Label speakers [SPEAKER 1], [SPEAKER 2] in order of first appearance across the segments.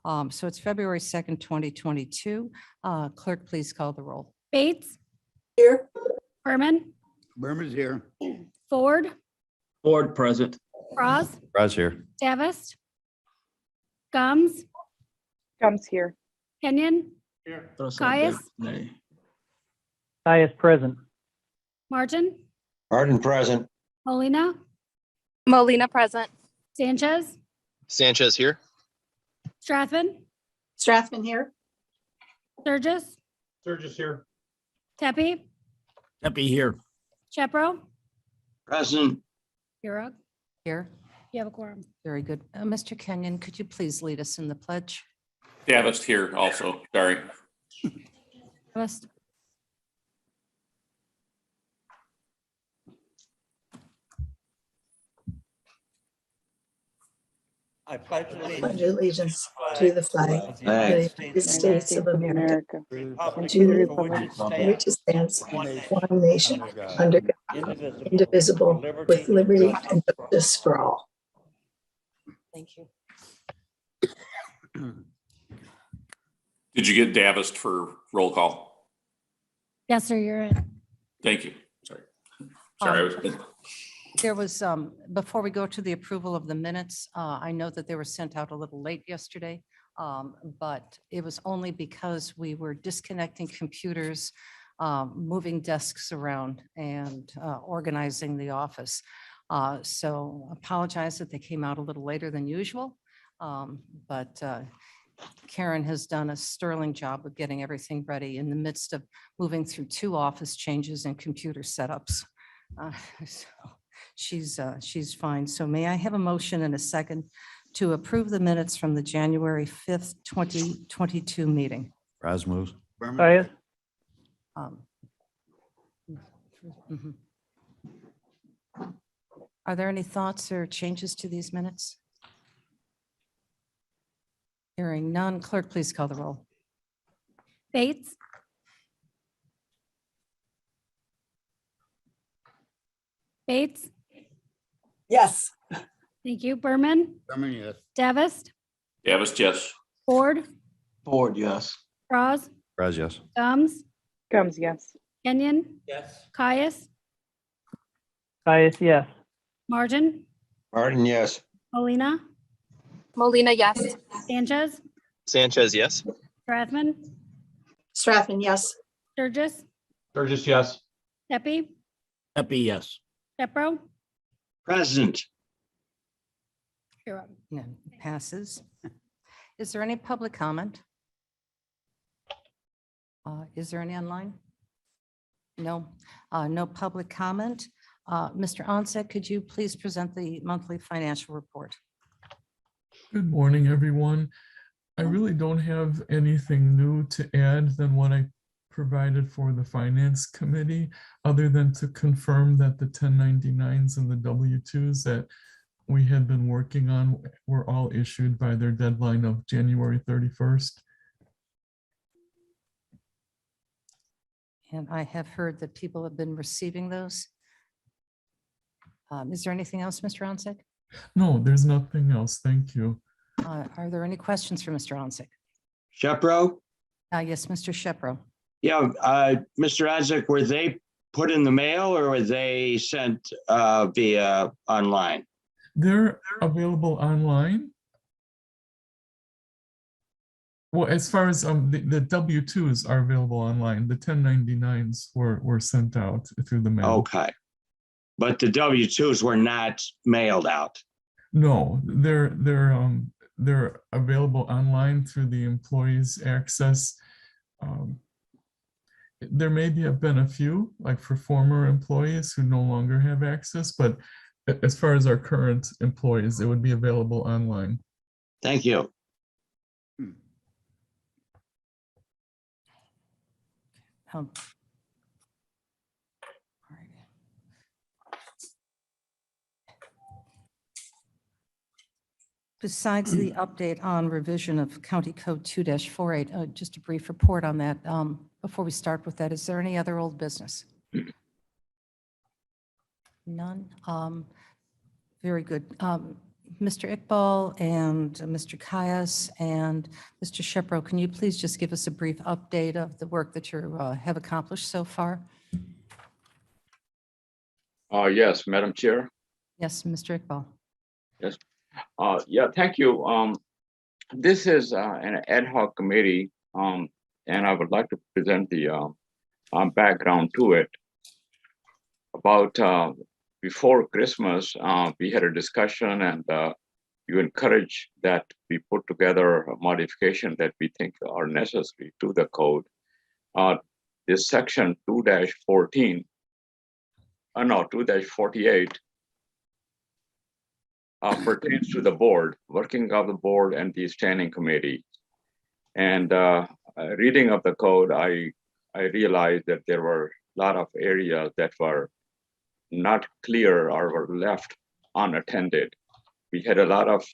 [SPEAKER 1] So it's February 2nd, 2022. Clerk, please call the roll.
[SPEAKER 2] Bates,
[SPEAKER 3] Here.
[SPEAKER 2] Berman,
[SPEAKER 4] Burma's here.
[SPEAKER 2] Ford,
[SPEAKER 5] Ford present.
[SPEAKER 2] Ross,
[SPEAKER 6] Raz here.
[SPEAKER 2] Davis, Gums,
[SPEAKER 3] Comes here.
[SPEAKER 2] Kenyon, Caius,
[SPEAKER 7] Caius present.
[SPEAKER 2] Martin,
[SPEAKER 8] Martin present.
[SPEAKER 2] Molina,
[SPEAKER 9] Molina present.
[SPEAKER 2] Sanchez,
[SPEAKER 10] Sanchez here.
[SPEAKER 2] Strathman,
[SPEAKER 3] Strathman here.
[SPEAKER 2] Sturgis,
[SPEAKER 5] Sturgis here.
[SPEAKER 2] Tepe,
[SPEAKER 4] Pepe here.
[SPEAKER 2] Shepro,
[SPEAKER 8] Present.
[SPEAKER 2] Heurog.
[SPEAKER 1] Here.
[SPEAKER 2] You have a quorum.
[SPEAKER 1] Very good. Mr. Kenyon, could you please lead us in the pledge?
[SPEAKER 11] Davis here also, sorry.
[SPEAKER 2] Davis,
[SPEAKER 4] I pledge
[SPEAKER 3] Pledge allegiance to the flag of the
[SPEAKER 8] Flag.
[SPEAKER 3] United States of America and to the republic for which it stands, one nation, under God, indivisible, with liberty and justice for all.
[SPEAKER 1] Thank you.
[SPEAKER 11] Did you get Davis for roll call?
[SPEAKER 2] yes, sir, you're in.
[SPEAKER 11] Thank you. Sorry, I was.
[SPEAKER 1] There was, before we go to the approval of the minutes, I know that they were sent out a little late yesterday, but it was only because we were disconnecting computers, moving desks around and organizing the office. So apologize that they came out a little later than usual, but Karen has done a sterling job of getting everything ready in the midst of moving through 2 office changes and computer setups. So she's fine. So may I have a motion and a second to approve the minutes from the January 5th, 2022 meeting?
[SPEAKER 6] Raz moves.
[SPEAKER 7] Caius,
[SPEAKER 1] Mhm. Are there any thoughts or changes to these minutes? Hearing none, clerk, please call the roll.
[SPEAKER 2] Bates, Bates,
[SPEAKER 3] Yes.
[SPEAKER 2] thank you. Berman,
[SPEAKER 4] Burma, yes.
[SPEAKER 2] Davis,
[SPEAKER 11] Davis, yes.
[SPEAKER 2] Ford,
[SPEAKER 5] Ford, yes.
[SPEAKER 2] Ross,
[SPEAKER 6] Raz, yes.
[SPEAKER 2] Gums,
[SPEAKER 3] Comes yes.
[SPEAKER 2] Kenyon,
[SPEAKER 5] Yes.
[SPEAKER 2] Caius,
[SPEAKER 7] Caius, yes.
[SPEAKER 2] Martin,
[SPEAKER 8] Martin, yes.
[SPEAKER 2] Molina,
[SPEAKER 9] Molina, yes.
[SPEAKER 2] Sanchez,
[SPEAKER 10] Sanchez, yes.
[SPEAKER 2] Strathman,
[SPEAKER 3] Strathman, yes.
[SPEAKER 2] Sturgis,
[SPEAKER 5] Sturgis, yes.
[SPEAKER 2] Tepe,
[SPEAKER 4] Pepe, yes.
[SPEAKER 2] Shepro,
[SPEAKER 8] Present.
[SPEAKER 2] Heurog.
[SPEAKER 1] Yeah, passes. Is there any public comment? Is there any online? No, no public comment. Mr. Onset, could you please present the monthly financial report?
[SPEAKER 12] Good morning, everyone. I really don't have anything new to add than what I provided for the Finance Committee, other than to confirm that the 1099s and the W-2s that we had been working on were all issued by their deadline of January 31st.
[SPEAKER 1] And I have heard that people have been receiving those. Is there anything else, Mr. Onset?
[SPEAKER 12] No, there's nothing else. Thank you.
[SPEAKER 1] Are there any questions for Mr. Onset?
[SPEAKER 8] Shepro?
[SPEAKER 1] Yes, Mr. Shepro.
[SPEAKER 8] Yeah, Mr. Isaac, were they put in the mail or were they sent via online?
[SPEAKER 12] They're available online. Well, as far as the W-2s are available online, the 1099s were sent out through the mail.
[SPEAKER 8] Okay. But the W-2s were not mailed out.
[SPEAKER 12] No, they're available online through the employees access. There may have been a few, like for former employees who no longer have access, but as far as our current employees, it would be available online.
[SPEAKER 8] Thank you.
[SPEAKER 1] All right. Besides the update on revision of County Code 2-48, just a brief report on that. Before we start with that, is there any other old business? None? Very good. Mr. Iqbal and Mr. Kayas and Mr. Shepro, can you please just give us a brief update of the work that you have accomplished so far?
[SPEAKER 6] Yes, Madam Chair.
[SPEAKER 1] Yes, Mr. Iqbal.
[SPEAKER 6] Yeah, thank you. This is an ad hoc committee, and I would like to present the background to it. About before Christmas, we had a discussion, and you encouraged that we put together a modification that we think are necessary to the code. This section 2-14, no, 2-48 pertains to the board, working of the board and the standing committee. And reading of the code, I realized that there were a lot of areas that were not clear or were left unattended. We had a lot of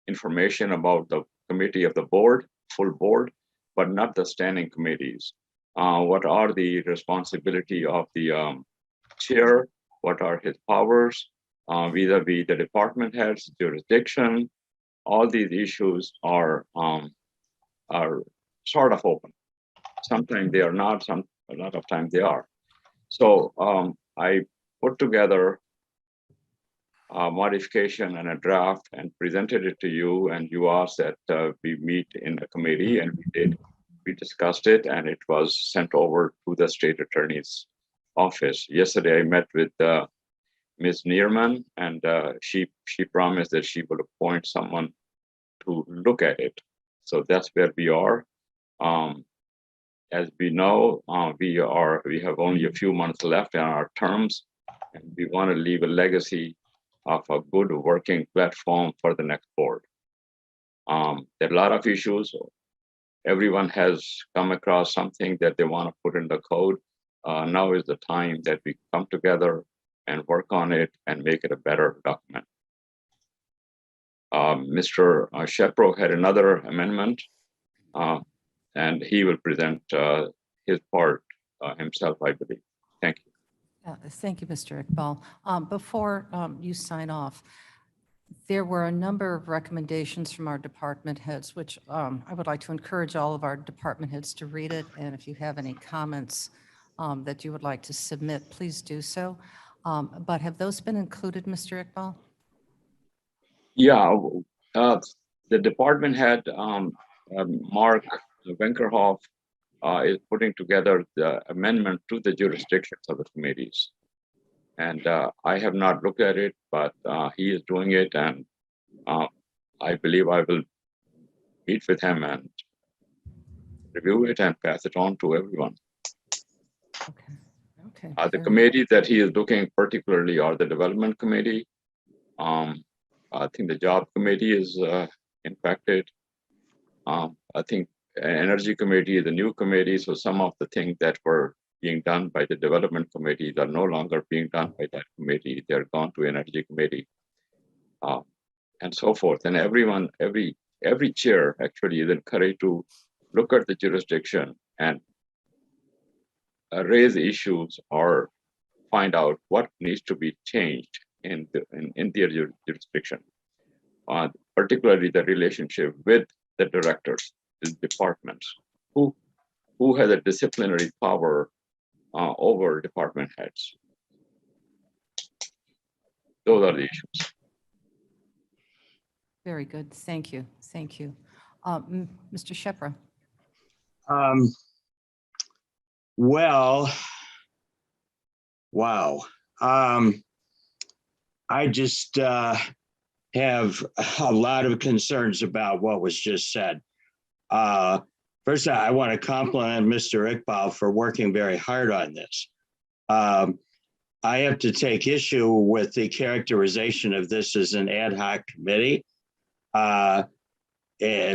[SPEAKER 6] information about the committee of the board, full board, but not the standing committees. What are the responsibility of the chair? What are his powers? Vis-a-vis the department heads, jurisdiction? All these issues are sort of open. Sometimes they are not, a lot of times they are. So I put together a modification and a draft and presented it to you, and you asked that we meet in the committee, and we did. We discussed it, and it was sent over to the state attorney's office. Yesterday I met with Ms. Neerman, and she promised that she would appoint someone to look at it. So that's where we are. As we know, we have only a few months left in our terms, and we want to leave a legacy of a good working platform for the next board. There are a lot of issues. Everyone has come across something that they want to put in the code. Now is the time that we come together and work on it and make it a better document. Mr. Shepro had another amendment, and he will present his part himself, I believe. Thank you.
[SPEAKER 1] Thank you, Mr. Iqbal. Before you sign off, there were a number of recommendations from our department heads, which I would like to encourage all of our department heads to read it. And if you have any comments that you would like to submit, please do so. But have those been included, Mr. Iqbal?
[SPEAKER 6] Yeah, the department head, Mark Wenkerhoff, is putting together the amendment to the jurisdictions of the committees. And I have not looked at it, but he is doing it, and I believe I will meet with him and review it and pass it on to everyone.
[SPEAKER 1] Okay. Okay.
[SPEAKER 6] The committees that he is looking particularly are the development committee. I think the job committee is impacted. I think energy committee is a new committee, so some of the things that were being done by the development committees are no longer being done by that committee. They're gone to energy committee, and so forth. And everyone, every chair actually is encouraged to look at the jurisdiction and raise issues or find out what needs to be changed in their jurisdiction, particularly the relationship with the directors, the departments, who has a disciplinary power over department heads. Those are the issues.
[SPEAKER 1] Very good. Thank you. Thank you. Mr. Shepro.
[SPEAKER 8] Well, wow. I just have a lot of concerns about what was just said. First, I want to compliment Mr. Iqbal for working very hard on this. I have to take issue with the characterization of this as an ad hoc committee. And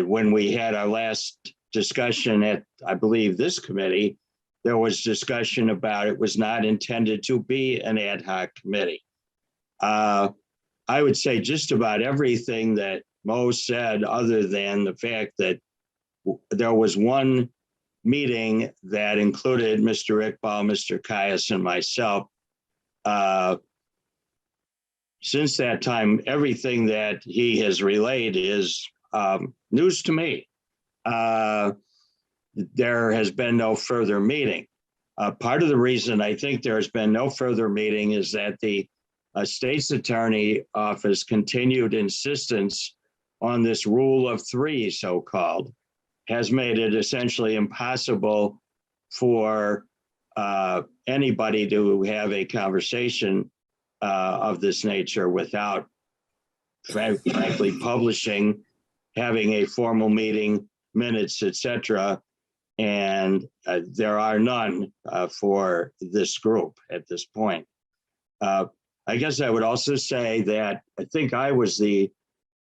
[SPEAKER 8] when we had our last discussion at, I believe, this committee, there was discussion about it was not intended to be an ad hoc committee. I would say just about everything that Mo said, other than the fact that there was one meeting that included Mr. Iqbal, Mr. Kayas, and myself. since that time, everything that he has relayed is news to me. There has been no further meeting. Part of the reason I think there has been no further meeting is that the state's attorney office continued insistence on this rule of three, so-called, has made it essentially impossible for anybody to have a conversation of this nature without frankly publishing, having a formal meeting, minutes, etc. And there are none for this group at this point. I guess I would also say that I think it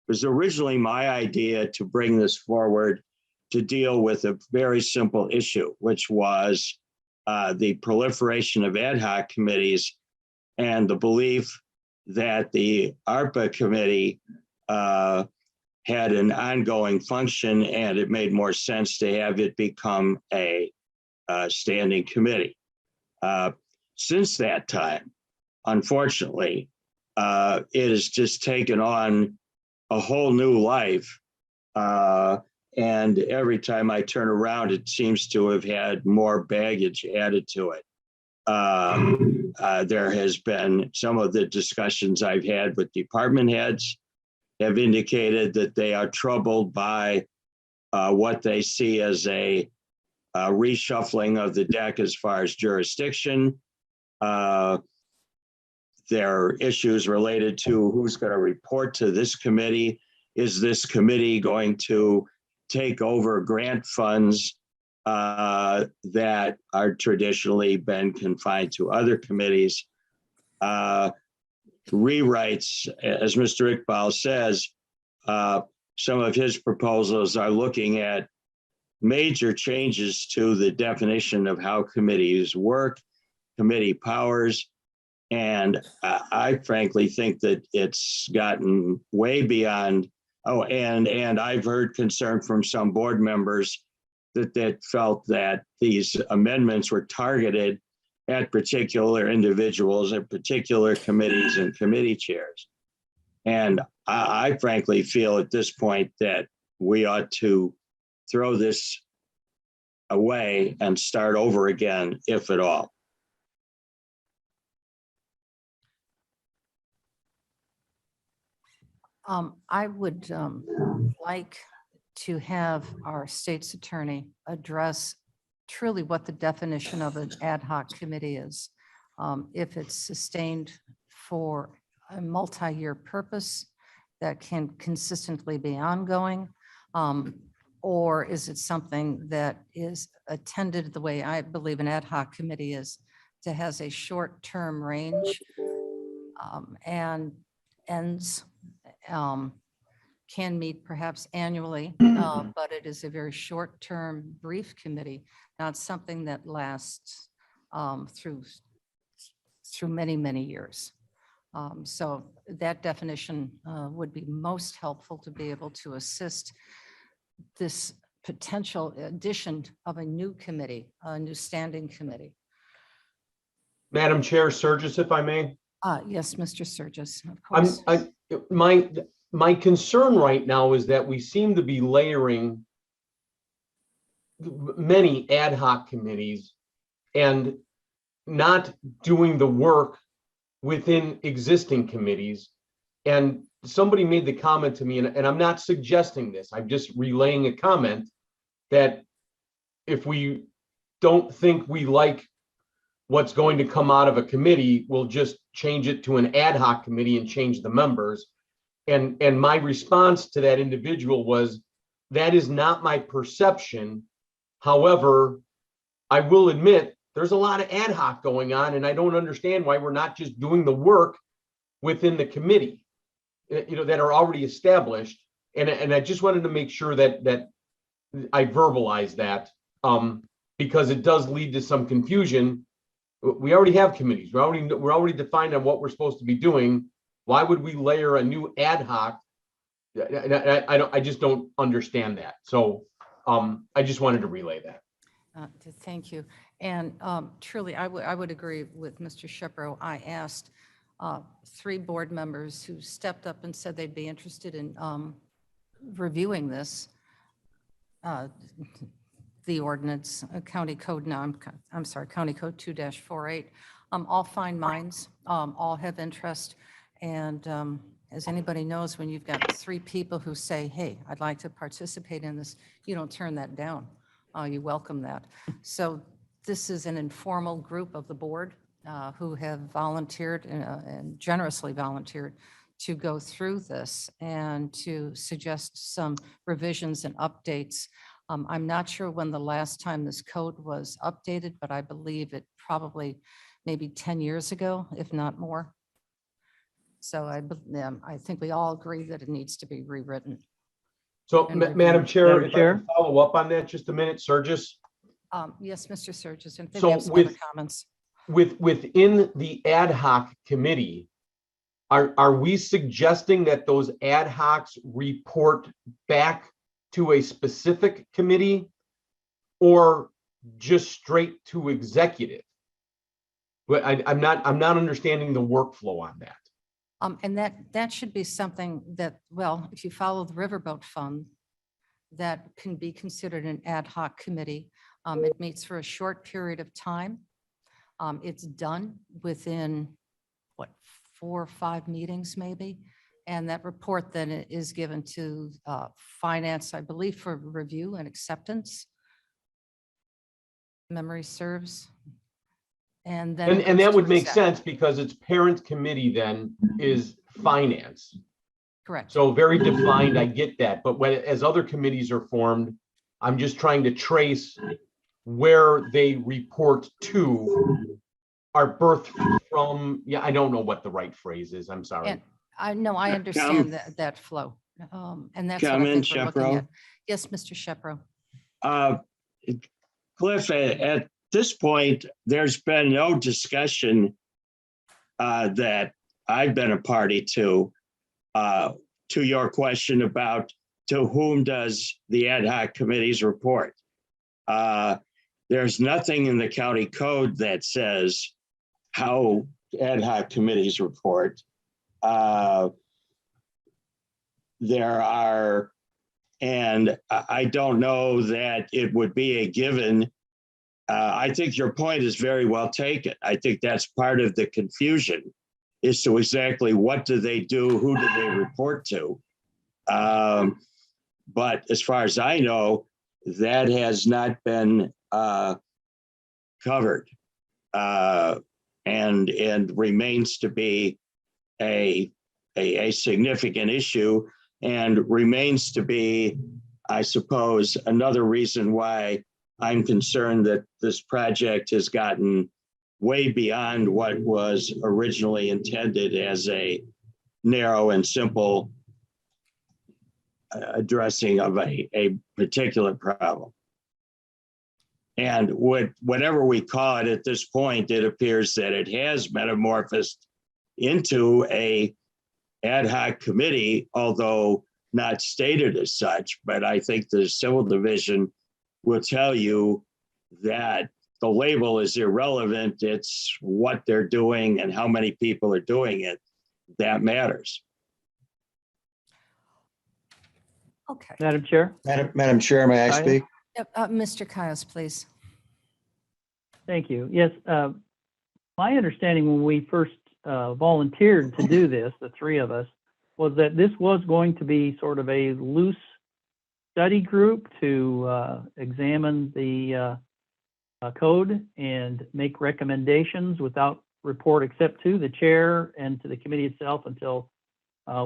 [SPEAKER 8] was originally my idea to bring this forward to deal with a very simple issue, which was the proliferation of ad hoc committees and the belief that the ARPA committee had an ongoing function, and it made more sense to have it become a standing committee. Since that time, unfortunately, it has just taken on a whole new life. And every time I turn around, it seems to have had more baggage added to it. There has been some of the discussions I've had with department heads have indicated that they are troubled by what they see as a reshuffling of the deck as far as jurisdiction. There are issues related to who's going to report to this committee. Is this committee going to take over grant funds that are traditionally been confined to other committees? Rewrites, as Mr. Iqbal says, some of his proposals are looking at major changes to the definition of how committees work, committee powers. And I frankly think that it's gotten way beyond, and I've heard concern from some board members that felt that these amendments were targeted at particular individuals, at particular committees and committee chairs. And I frankly feel at this point that we ought to throw this away and start over again, if at all.
[SPEAKER 1] I would like to have our state's attorney address truly what the definition of an ad hoc committee is. If it's sustained for a multi-year purpose that can consistently be ongoing, or is it something that is attended the way I believe an ad hoc committee is, that has a short-term range and ends, can meet perhaps annually, but it is a very short-term brief committee, not something that lasts through many, many years. So that definition would be most helpful to be able to assist this potential addition of a new committee, a new standing committee.
[SPEAKER 5] Madam Chair, Surges, if I may.
[SPEAKER 1] Yes, Mr. Surges, of course.
[SPEAKER 5] My concern right now is that we seem to be layering many ad hoc committees and not doing the work within existing committees. And somebody made the comment to me, and I'm not suggesting this, I'm just relaying a comment, that if we don't think we like what's going to come out of a committee, we'll just change it to an ad hoc committee and change the members. And my response to that individual was, that is not my perception. However, I will admit there's a lot of ad hoc going on, and I don't understand why we're not just doing the work within the committee, that are already established. And I just wanted to make sure that I verbalize that, because it does lead to some confusion. We already have committees. We're already defined on what we're supposed to be doing. Why would we layer a new ad hoc? I just don't understand that. So I just wanted to relay that.
[SPEAKER 1] Thank you. And truly, I would agree with Mr. Shepro. I asked three board members who stepped up and said they'd be interested in reviewing this, the ordinance, county code now, I'm sorry, county code 2-48. All fine minds, all have interest. And as anybody knows, when you've got three people who say, hey, I'd like to participate in this, you don't turn that down. You welcome that. So this is an informal group of the board who have volunteered and generously volunteered to go through this and to suggest some revisions and updates. I'm not sure when the last time this code was updated, but I believe it probably maybe 10 years ago, if not more. So I think we all agree that it needs to be rewritten.
[SPEAKER 5] So,
[SPEAKER 1] And
[SPEAKER 5] Madam
[SPEAKER 1] reviewed.
[SPEAKER 5] Chair,
[SPEAKER 7] Madam
[SPEAKER 5] if I
[SPEAKER 7] Chair?
[SPEAKER 5] can follow up on that just a minute, Surges.
[SPEAKER 1] Yes, Mr. Surges, and I think
[SPEAKER 5] So
[SPEAKER 1] we have some other
[SPEAKER 5] with-
[SPEAKER 1] comments.
[SPEAKER 5] Within the ad hoc committee, are we suggesting that those ad hocs report back to a specific committee or just straight to executive? But I'm not understanding the workflow on that.
[SPEAKER 1] And that should be something that, well, if you follow the Riverboat Fund, that can be considered an ad hoc committee. It meets for a short period of time. It's done within, what, 4 or 5 meetings maybe? And that report then is given to finance, I believe, for review and acceptance. Memory serves. And then. it
[SPEAKER 5] And
[SPEAKER 1] goes
[SPEAKER 5] that
[SPEAKER 1] to
[SPEAKER 5] would make
[SPEAKER 1] exec.
[SPEAKER 5] sense because its parent committee then is finance.
[SPEAKER 1] Correct.
[SPEAKER 5] So very defined, I get that. But as other committees are formed, I'm just trying to trace where they report to, are birthed from, I don't know what the right phrase is. I'm sorry.
[SPEAKER 1] And I know, I understand that flow. And that's what I
[SPEAKER 8] Comment,
[SPEAKER 1] think we're looking
[SPEAKER 8] Shepro?
[SPEAKER 1] at. Yes, Mr. Shepro.
[SPEAKER 8] Cliff, at this point, there's been no discussion that I've been a party to your question about to whom does the ad hoc committees report. There's nothing in the county code that says how ad hoc committees report. There are, and I don't know that it would be a given. I think your point is very well taken. I think that's part of the confusion as to exactly what do they do, who do they report to. But as far as I know, that has not been covered and remains to be a significant issue, and remains to be, I suppose, another reason why I'm concerned that this project has gotten way beyond what was originally intended as a narrow and simple addressing of a particular problem. And whatever we call it at this point, it appears that it has metamorphosed into a ad hoc committee, although not stated as such. But I think the Civil Division will tell you that the label is irrelevant. It's what they're doing and how many people are doing it that matters.
[SPEAKER 1] Okay.
[SPEAKER 7] Madam Chair?
[SPEAKER 13] Madam Chair, may I
[SPEAKER 7] Aye.
[SPEAKER 13] speak?
[SPEAKER 1] Yep, Mr. Caius, please.
[SPEAKER 7] Thank you. Yes, my understanding when we first volunteered to do this, the three of us, was that this was going to be sort of a loose study group to examine the code and make recommendations without report except to the chair and to the committee itself until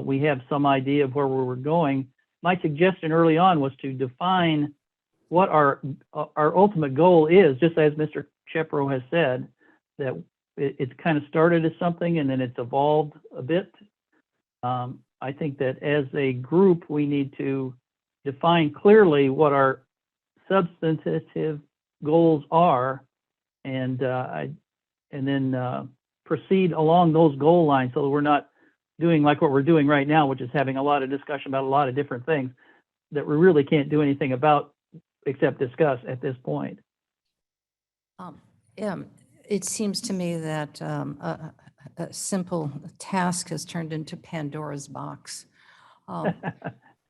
[SPEAKER 7] we have some idea of where we were going. My suggestion early on was to define what our ultimate goal is, just as Mr. Shepro has said, that it's kind of started as something and then it's evolved a bit. I think that as a group, we need to define clearly what our substantive goals are, and then proceed along those goal lines so that we're not doing like what we're doing right now, which is having a lot of discussion about a lot of different things that we really can't do anything about except discuss at this point.
[SPEAKER 1] It seems to me that a simple task has turned into Pandora's box.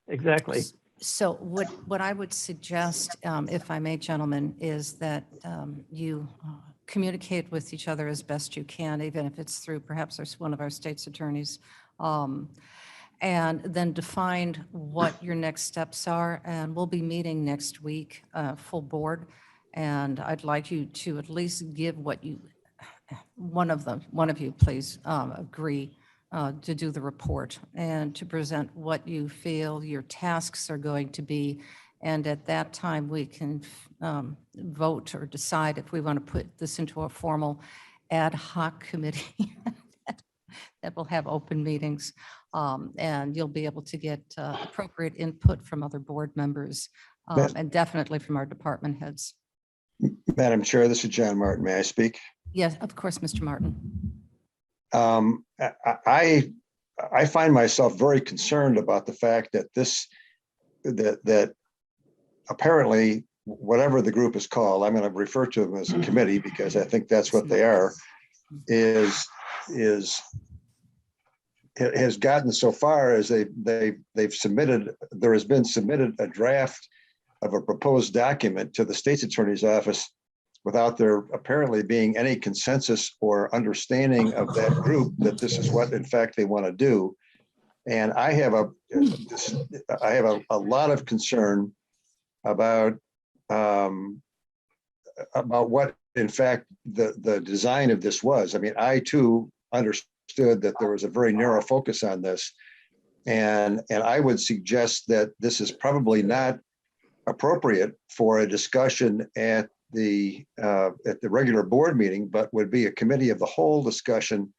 [SPEAKER 7] Exactly.
[SPEAKER 1] So what I would suggest, if I may, gentlemen, is that you communicate with each other as best you can, even if it's through perhaps one of our state's attorneys, and then define what your next steps are. And we'll be meeting next week, full board. And I'd like you to at least give what you, one of you, please agree to do the report and to present what you feel your tasks are going to be. And at that time, we can vote or decide if we want to put this into a formal ad hoc committee that will have open meetings. And you'll be able to get appropriate input from other board members and definitely from our department heads.
[SPEAKER 13] Madam Chair, this is John Martin. May I speak?
[SPEAKER 1] Yes, of course, Mr. Martin.
[SPEAKER 13] I find myself very concerned about the fact that that apparently whatever the group is called, I'm going to refer to them as a committee because I think that's what they are, has gotten so far as they've submitted, there has been submitted a draft of a proposed document to the state's attorney's office without there apparently being any consensus or understanding of that group that this is what in fact they want to do. And I have a lot of concern about what in fact the design of this was. I mean, I too understood that there was a very narrow focus on this. And I would suggest that this is probably not appropriate for a discussion at the regular board meeting, but would be a committee of the whole discussion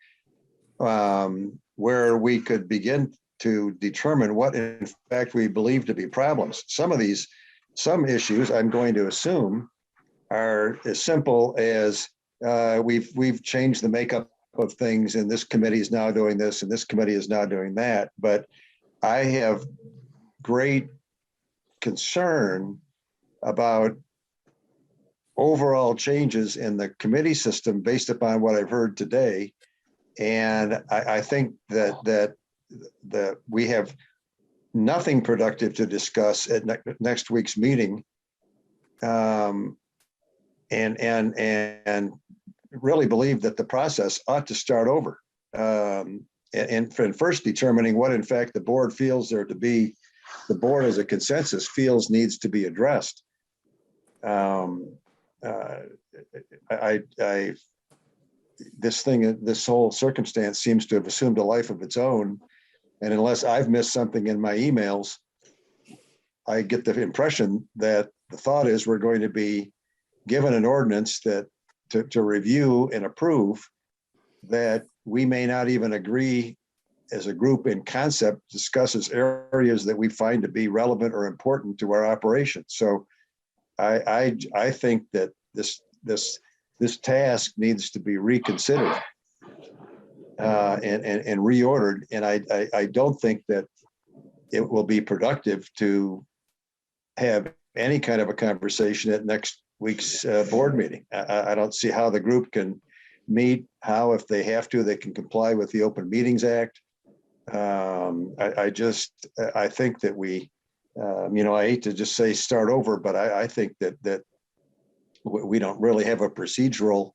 [SPEAKER 13] where we could begin to determine what in fact we believe to be problems. Some issues I'm going to assume are as simple as we've changed the makeup of things and this committee is now doing this and this committee is now doing that. But I have great concern about overall changes in the committee system based upon what I've heard today. And I think that we have nothing productive to discuss at next week's meeting. And really believe that the process ought to start over. And first determining what in fact the board feels there to be, the board as a consensus feels needs to be addressed. This whole circumstance seems to have assumed a life of its own. And unless I've missed something in my emails, I get the impression that the thought is we're going to be given an ordinance that to review and approve that we may not even agree as a group in concept discusses areas that we find to be relevant or important to our operation. So I think that this task needs to be reconsidered and reordered. And I don't think that it will be productive to have any kind of a conversation at next week's board meeting. I don't see how the group can meet, how if they have to, they can comply with the Open Meetings Act. I think that we, I hate to just say start over, but I think that we don't really have a procedural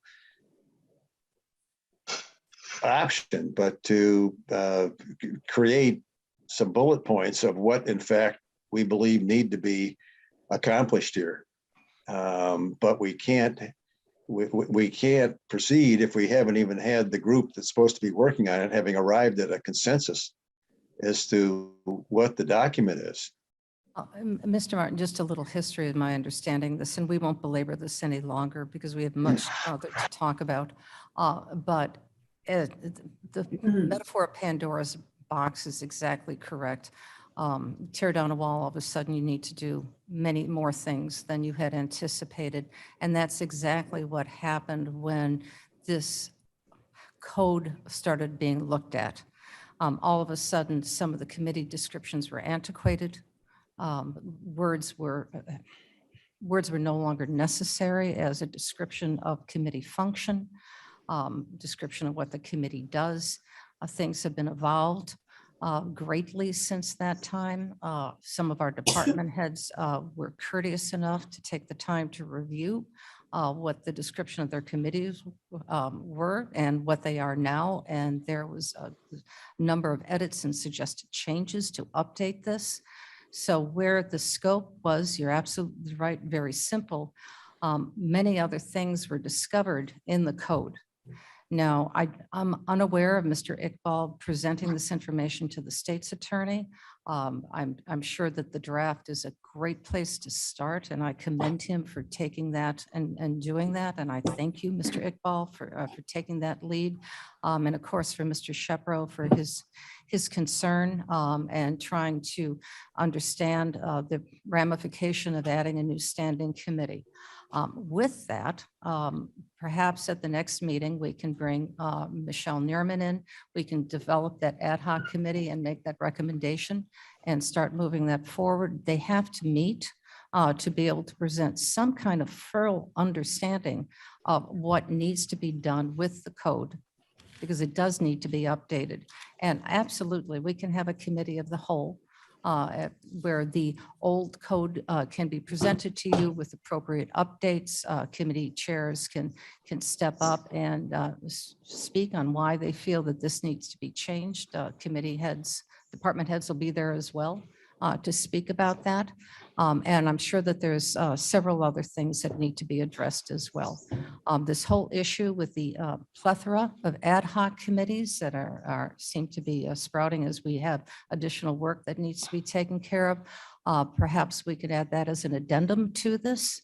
[SPEAKER 13] option, but to create some bullet points of what in fact we believe need to be accomplished here. But we can't proceed if we haven't even had the group that's supposed to be working on it having arrived at a consensus as to what the document is.
[SPEAKER 1] Mr. Martin, just a little history of my understanding this, and we won't belabor this any longer because we have much other to talk about. But the metaphor of Pandora's box is exactly correct. Tear down a wall, all of a sudden you need to do many more things than you had anticipated. And that's exactly what happened when this code started being looked at. All of a sudden, some of the committee descriptions were antiquated. Words were no longer necessary as a description of committee function. description of what the committee does. Things have been evolved greatly since that time. Some of our department heads were courteous enough to take the time to review what the description of their committees were and what they are now. And there was a number of edits and suggested changes to update this. So where the scope was, you're absolutely right, very simple. Many other things were discovered in the code. Now, I'm unaware of Mr. Iqbal presenting this information to the state's attorney. I'm sure that the draft is a great place to start, and I commend him for taking that and doing that. And I thank you, Mr. Iqbal, for taking that lead. And of course, for Mr. Shepro for his concern and trying to understand the ramification of adding a new standing committee. With that, perhaps at the next meeting, we can bring Michelle Neerman in. We can develop that ad hoc committee and make that recommendation and start moving that forward. They have to meet to be able to present some kind of thorough understanding of what needs to be done with the code, because it does need to be updated. And absolutely, we can have a committee of the whole where the old code can be presented to you with appropriate updates. Committee chairs can step up and speak on why they feel that this needs to be changed. Committee heads, department heads will be there as well to speak about that. And I'm sure that there's several other things that need to be addressed as well. This whole issue with the plethora of ad hoc committees that seem to be sprouting as we have additional work that needs to be taken care of. Perhaps we could add that as an addendum to this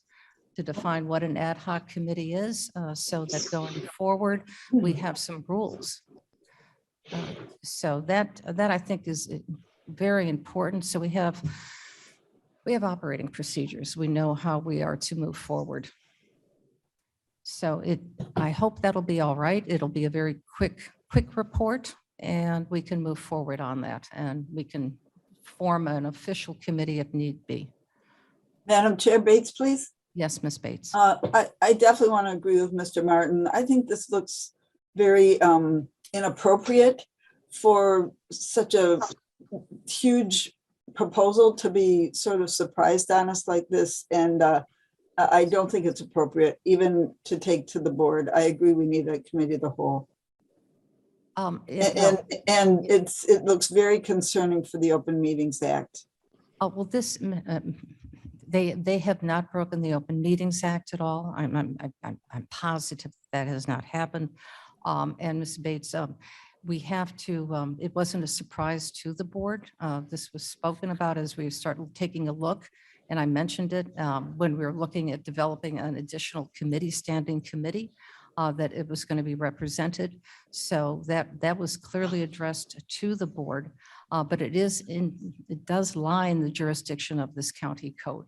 [SPEAKER 1] to define what an ad hoc committee is so that going forward, we have some rules. So that I think is very important. So we have operating procedures. We know how we are to move forward. So I hope that'll be all right. It'll be a very quick report and we can move forward on that and we can form an official committee if need be.
[SPEAKER 14] Madam Chair Bates, please.
[SPEAKER 1] Yes, Ms. Bates.
[SPEAKER 14] I definitely want to agree with Mr. Martin. I think this looks very inappropriate for such a huge proposal to be sort of surprised on us like this. And I don't think it's appropriate even to take to the board. I agree we need a committee of the whole. And it looks very concerning for the Open Meetings Act.
[SPEAKER 1] Well, they have not broken the Open Meetings Act at all. I'm positive that has not happened. And Ms. Bates, we have to, it wasn't a surprise to the board. This was spoken about as we started taking a look. And I mentioned it when we were looking at developing an additional standing committee, that it was going to be represented. So that was clearly addressed to the board, but it does lie in the jurisdiction of this county code.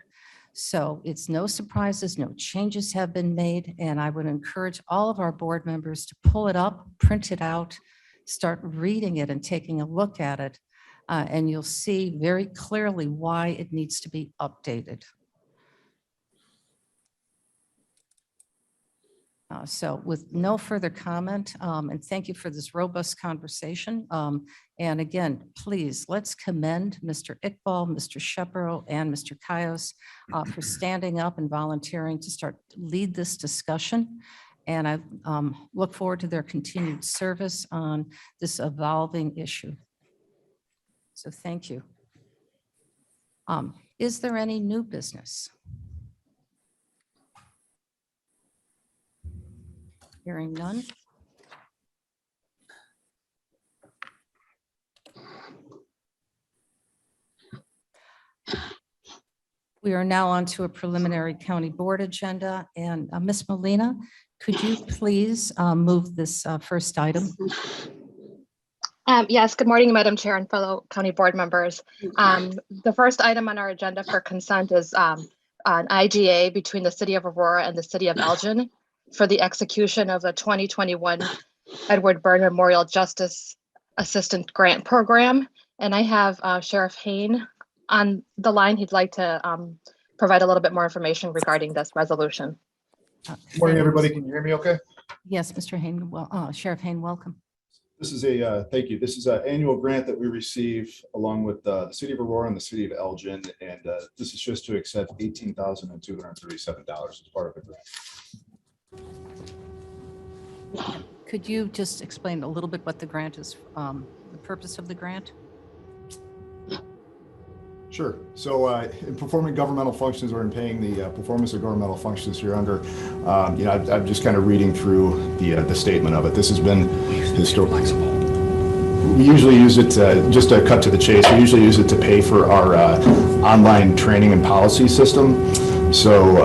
[SPEAKER 1] So it's no surprises, no changes have been made. And I would encourage all of our board members to pull it up, print it out, start reading it and taking a look at it. And you'll see very clearly why it needs to be updated. So with no further comment, and thank you for this robust conversation. And again, please, let's commend Mr. Iqbal, Mr. Shepro, and Mr. Kaios for standing up and volunteering to lead this discussion. And I look forward to their continued service on this evolving issue. So thank you. Is there any new business? Hearing none. We are now on to a preliminary county board agenda. And Ms. Molina, could you please move this first item?
[SPEAKER 9] Yes, good morning, Madam Chair and fellow county board members. The first item on our agenda for consent is an IGA between the City of Aurora and the City of Elgin for the execution of the 2021 Edward Byrne Memorial Justice Assistant Grant Program. And I have Sheriff Kane on the line. He'd like to provide a little bit more information regarding this resolution.
[SPEAKER 15] Morning, everybody. Can you hear me okay?
[SPEAKER 1] Yes, Mr. Hayne, Sheriff Hayne, welcome.
[SPEAKER 15] This is thank you. This is an annual grant that we receive along with the city of Aurora and the city of Elgin. And this is just to accept $18,237 as part of the grant.
[SPEAKER 1] Could you just explain a little bit what the grant is, the purpose of the grant?
[SPEAKER 15] Sure. So in performing governmental functions or in paying the performance of governmental functions here under, I'm just kind of reading through the statement of it. This has been historical. We usually use it just to cut to the chase. We usually use it to pay for our online training and policy system. So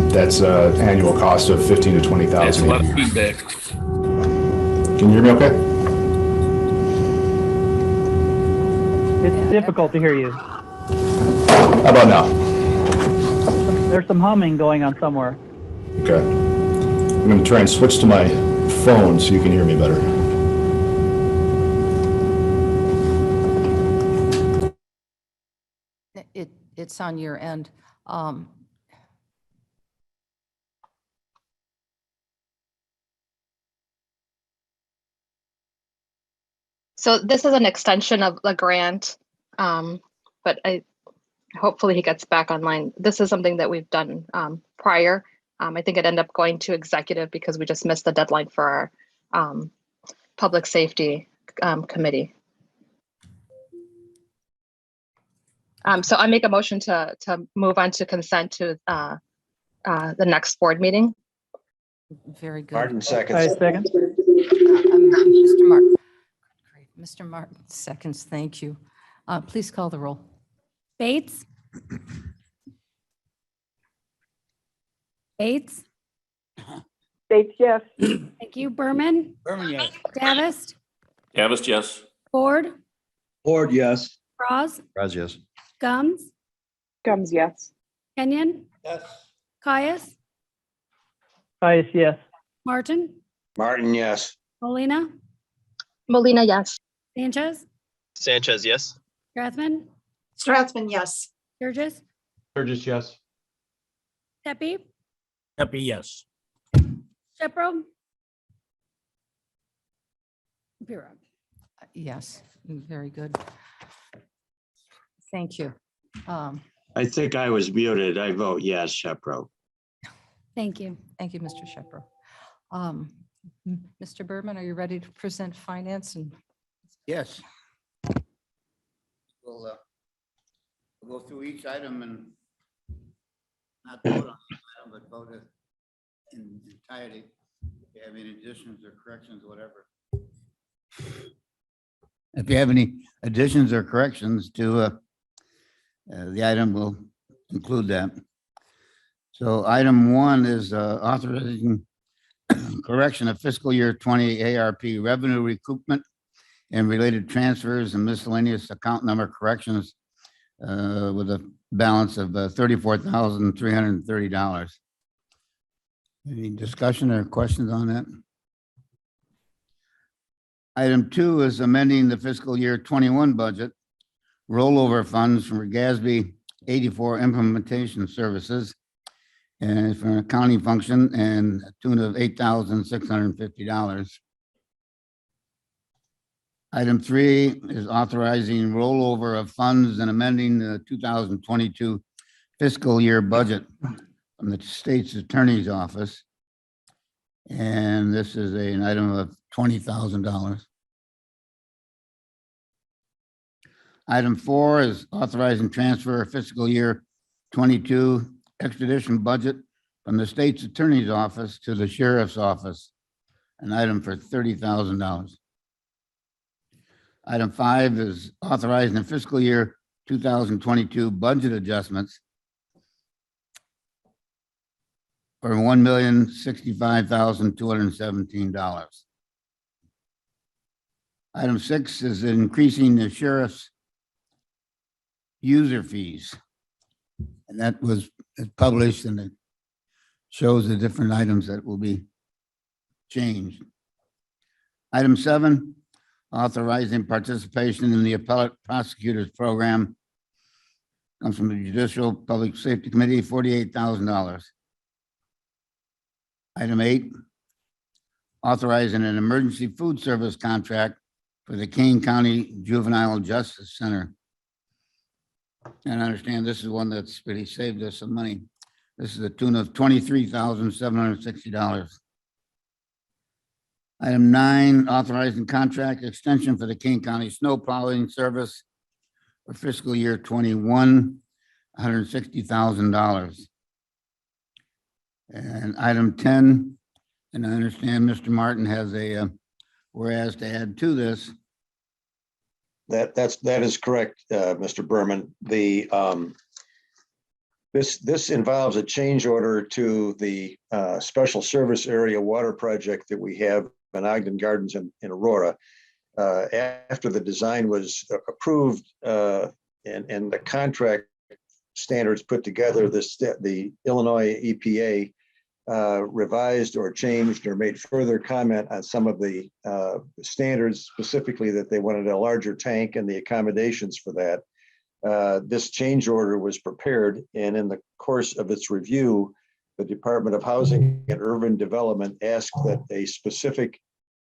[SPEAKER 15] that's an annual cost of $15,000 to $20,000.
[SPEAKER 4] That's a lot of feedback.
[SPEAKER 15] Can you hear me okay?
[SPEAKER 7] It's difficult to hear you.
[SPEAKER 15] How about now?
[SPEAKER 7] There's some humming going on somewhere.
[SPEAKER 15] Okay. I'm going to try and switch to my phone so you can hear me better.
[SPEAKER 1] It's on your end.
[SPEAKER 9] So this is an extension of the grant, but hopefully he gets back online. This is something that we've done prior. I think it ended up going to executive because we just missed the deadline for our public safety committee. So I make a motion to move on to consent to the next board meeting.
[SPEAKER 1] Very good.
[SPEAKER 13] Martin
[SPEAKER 7] I
[SPEAKER 13] seconds.
[SPEAKER 7] second.
[SPEAKER 1] Mr. Martin. Great. Mr. Martin seconds. Thank you. Please call the roll.
[SPEAKER 2] Bates? Bates?
[SPEAKER 16] Bates, yes.
[SPEAKER 2] Thank you. Berman?
[SPEAKER 4] Berman, yes.
[SPEAKER 2] Davis?
[SPEAKER 11] Davis, yes.
[SPEAKER 2] Ford?
[SPEAKER 8] Ford, yes.
[SPEAKER 2] Bras?
[SPEAKER 13] Raz, yes.
[SPEAKER 2] Gums?
[SPEAKER 16] Gums, yes.
[SPEAKER 2] Kenyon?
[SPEAKER 4] Yes.
[SPEAKER 2] Caius?
[SPEAKER 7] Caius, yes.
[SPEAKER 2] Martin?
[SPEAKER 13] Martin, yes.
[SPEAKER 2] Molina?
[SPEAKER 9] Molina, yes.
[SPEAKER 2] Sanchez?
[SPEAKER 10] Sanchez, yes.
[SPEAKER 2] Strathman?
[SPEAKER 3] Strathman, yes.
[SPEAKER 2] Sturgis?
[SPEAKER 5] Burgess, yes.
[SPEAKER 2] Pepe?
[SPEAKER 4] Pepe, yes.
[SPEAKER 2] Shepro? Bureau.
[SPEAKER 1] Yes, very good. Thank you.
[SPEAKER 8] I think I was muted. I vote yes, Shepro.
[SPEAKER 2] Thank you.
[SPEAKER 1] Thank you, Mr. Shepro. Mr. Berman, are you ready to present finance? And
[SPEAKER 4] Yes. We'll go through each item and not vote on each item, but vote it in entirety. If you have any additions or corrections, whatever. If you have any additions or corrections to the item, we'll include that. So item 1 is authorizing correction of fiscal year 20 ARP revenue recoupment and related transfers and miscellaneous account number corrections with a balance of $34,330. Any discussion or questions on that? Item 2 is amending the fiscal year 21 budget, rollover funds from GASB 84 implementation services and for an accounting function and a tune of $8,650. Item 3 is authorizing rollover of funds and amending the 2022 fiscal year budget from the state's attorney's office. And this is an item of $20,000. Item 4 is authorizing transfer of fiscal year 22 extradition budget from the state's attorney's office to the sheriff's office, an item for $30,000. Item 5 is authorizing the fiscal year 2022 budget adjustments for $1,065,217. Item 6 is increasing the sheriff's user fees. And that was published and it shows the different items that will be changed. Item 7, authorizing participation in the appellate prosecutors program. Comes from the Judicial Public Safety Committee, $48,000. Item 8, authorizing an emergency food service contract for the Kane County Juvenile Justice Center. And I understand this is one that's really saved us some money. This is a tune of $23,760. Item 9, authorizing contract extension for the Kane County Snow Plowing Service for fiscal year 21, $160,000. And item 10, and I understand Mr. Martin has a whereas to add to this.
[SPEAKER 13] That is correct, Mr. Berman. This involves a change order to the special service area water project that we have in Ogden Gardens in Aurora. After the design was approved and the contract standards put together, the Illinois EPA revised or changed or made further comment on some of the standards, specifically that they wanted a larger tank and the accommodations for that. This change order was prepared, and in the course of its review, the Department of Housing and Urban Development asked that a specific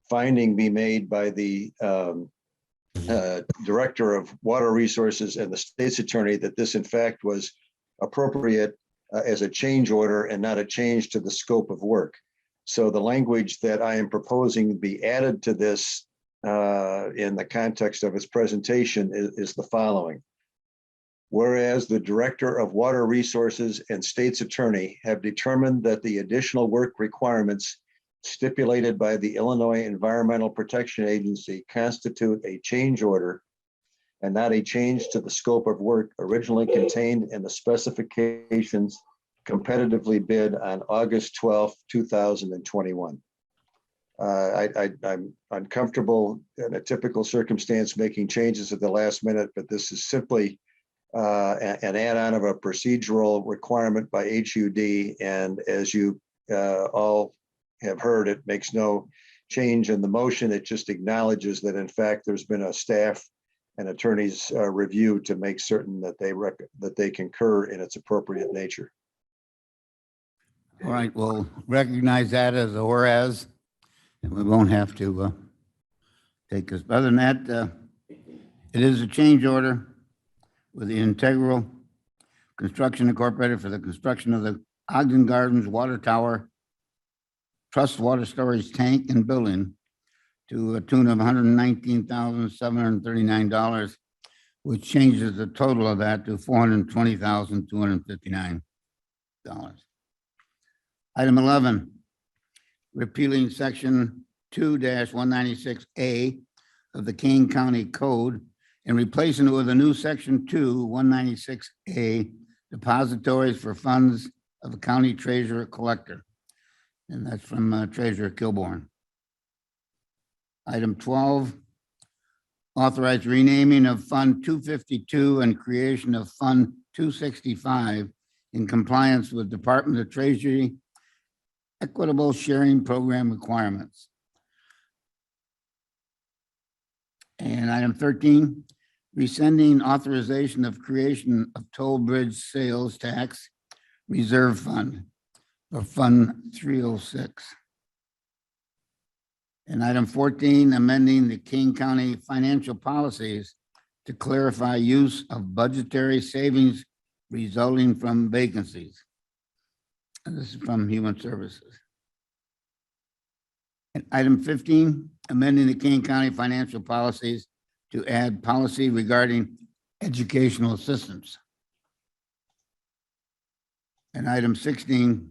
[SPEAKER 13] finding be made by the Director of Water Resources and the state's attorney that this in fact was appropriate as a change order and not a change to the scope of work. So the language that I am proposing be added to this in the context of its presentation is the following. Whereas the Director of Water Resources and State's Attorney have determined that the additional work requirements stipulated by the Illinois Environmental Protection Agency constitute a change order and not a change to the scope of work originally contained in the specifications competitively bid on August 12th, 2021. I'm uncomfortable in a typical circumstance making changes at the last minute, but this is simply an add-on of a procedural requirement by HUD. And as you all have heard, it makes no change in the motion. It just acknowledges that in fact there's been a staff and attorneys review to make certain that they concur in its appropriate nature.
[SPEAKER 4] All right, we'll recognize that as a whereas, and we won't have to take this. Other than that, it is a change order with the Integral Construction Incorporated for the construction of the Ogden Gardens Water Tower Trust Water Storage Tank and Building to a tune of $119,739, which changes the total of that to $420,259. Item 11, repealing section 2-196A of the Kane County Code and replacing it with a new section 2-196A, depositories for funds of the county treasurer collector. And that's from Treasurer Kilborn. Item 12, authorize renaming of Fund 252 and creation of Fund 265 in compliance with Department of Treasury Equitable Sharing Program requirements. And item 13, rescinding authorization of creation of toll bridge sales tax reserve fund or Fund 306. And item 14, amending the Kane County financial policies to clarify use of budgetary savings resulting from vacancies. And this is from Human Services. And item 15, amending the Kane County financial policies to add policy regarding educational assistance. And item 16,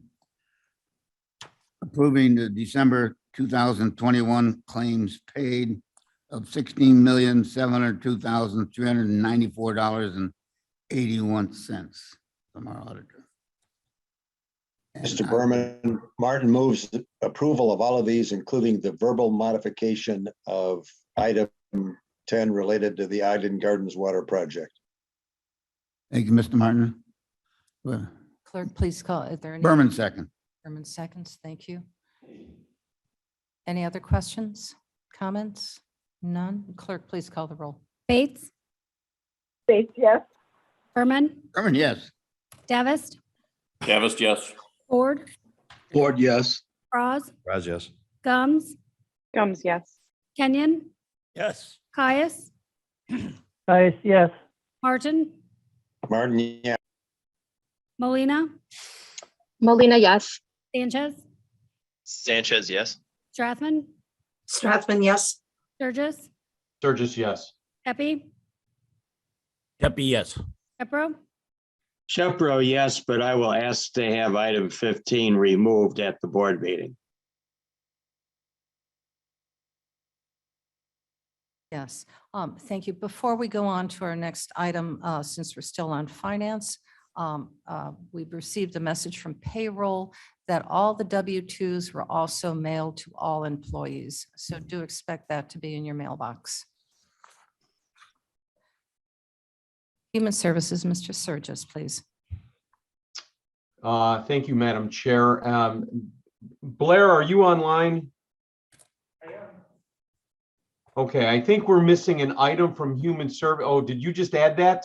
[SPEAKER 4] approving the December 2021 claims paid of $16,702,394.81 from our auditor.
[SPEAKER 13] Mr. Berman, Martin moves approval of all of these, including the verbal modification of item 10 related to the Ogden Gardens Water Project.
[SPEAKER 4] Thank you, Mr. Martin.
[SPEAKER 1] Clerk, please call. Is there any?
[SPEAKER 4] Berman second.
[SPEAKER 1] Berman seconds. Thank you. Any other questions, comments? None. Clerk, please call the roll.
[SPEAKER 2] Bates,
[SPEAKER 16] Bates, yes.
[SPEAKER 2] Berman,
[SPEAKER 4] Berman, yes.
[SPEAKER 2] Davis,
[SPEAKER 11] Davis, yes.
[SPEAKER 2] Ford,
[SPEAKER 10] Ford, yes.
[SPEAKER 2] Bras,
[SPEAKER 10] Raz, yes.
[SPEAKER 2] Gums,
[SPEAKER 16] Gums, yes.
[SPEAKER 2] Kenyon,
[SPEAKER 11] Yes.
[SPEAKER 2] Caius,
[SPEAKER 7] Caius, yes.
[SPEAKER 2] Martin,
[SPEAKER 13] Martin, yeah.
[SPEAKER 2] Molina,
[SPEAKER 9] Molina, yes.
[SPEAKER 2] Sanchez,
[SPEAKER 10] Sanchez, yes.
[SPEAKER 2] Strathman,
[SPEAKER 3] Strathman, yes.
[SPEAKER 2] Sturgis,
[SPEAKER 5] Sturgis, yes.
[SPEAKER 2] Pepe,
[SPEAKER 11] Pepe, yes.
[SPEAKER 2] Shepro,
[SPEAKER 8] Shepro, yes, but I will ask to have item 15 removed at the board meeting.
[SPEAKER 1] Yes, thank you. Before we go on to our next item, since we're still on finance, we've received a message from payroll that all the W-2s were also mailed to all employees. So do expect that to be in your mailbox. Human Services, Mr. Sturgis, please.
[SPEAKER 5] Thank you, Madam Chair. Blair, are you online? Okay, I think we're missing an item from Human Service. Oh, did you just add that?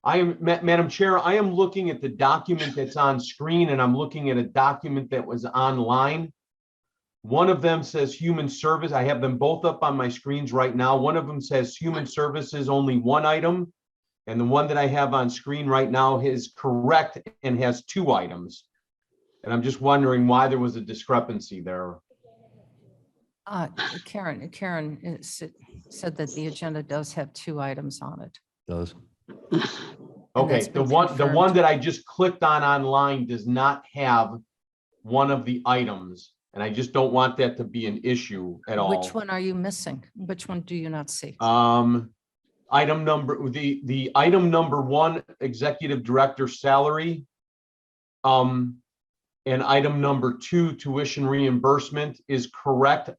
[SPEAKER 5] Madam Chair, I am looking at the document that's on screen and I'm looking at a document that was online. One of them says Human Service. I have them both up on my screens right now. One of them says Human Services, only one item. And the one that I have on screen right now is correct and has two items. And I'm just wondering why there was a discrepancy there.
[SPEAKER 1] Karen said that the agenda does have two items on it.
[SPEAKER 4] Does.
[SPEAKER 1] And
[SPEAKER 5] Okay,
[SPEAKER 1] that's
[SPEAKER 5] the
[SPEAKER 1] been
[SPEAKER 5] one
[SPEAKER 1] confirmed.
[SPEAKER 5] that I just clicked on online does not have one of the items. And I just don't want that to be an issue at all.
[SPEAKER 1] Which one are you missing? Which one do you not see?
[SPEAKER 5] Item number, the item number one, executive director salary. And item number two, tuition reimbursement is correct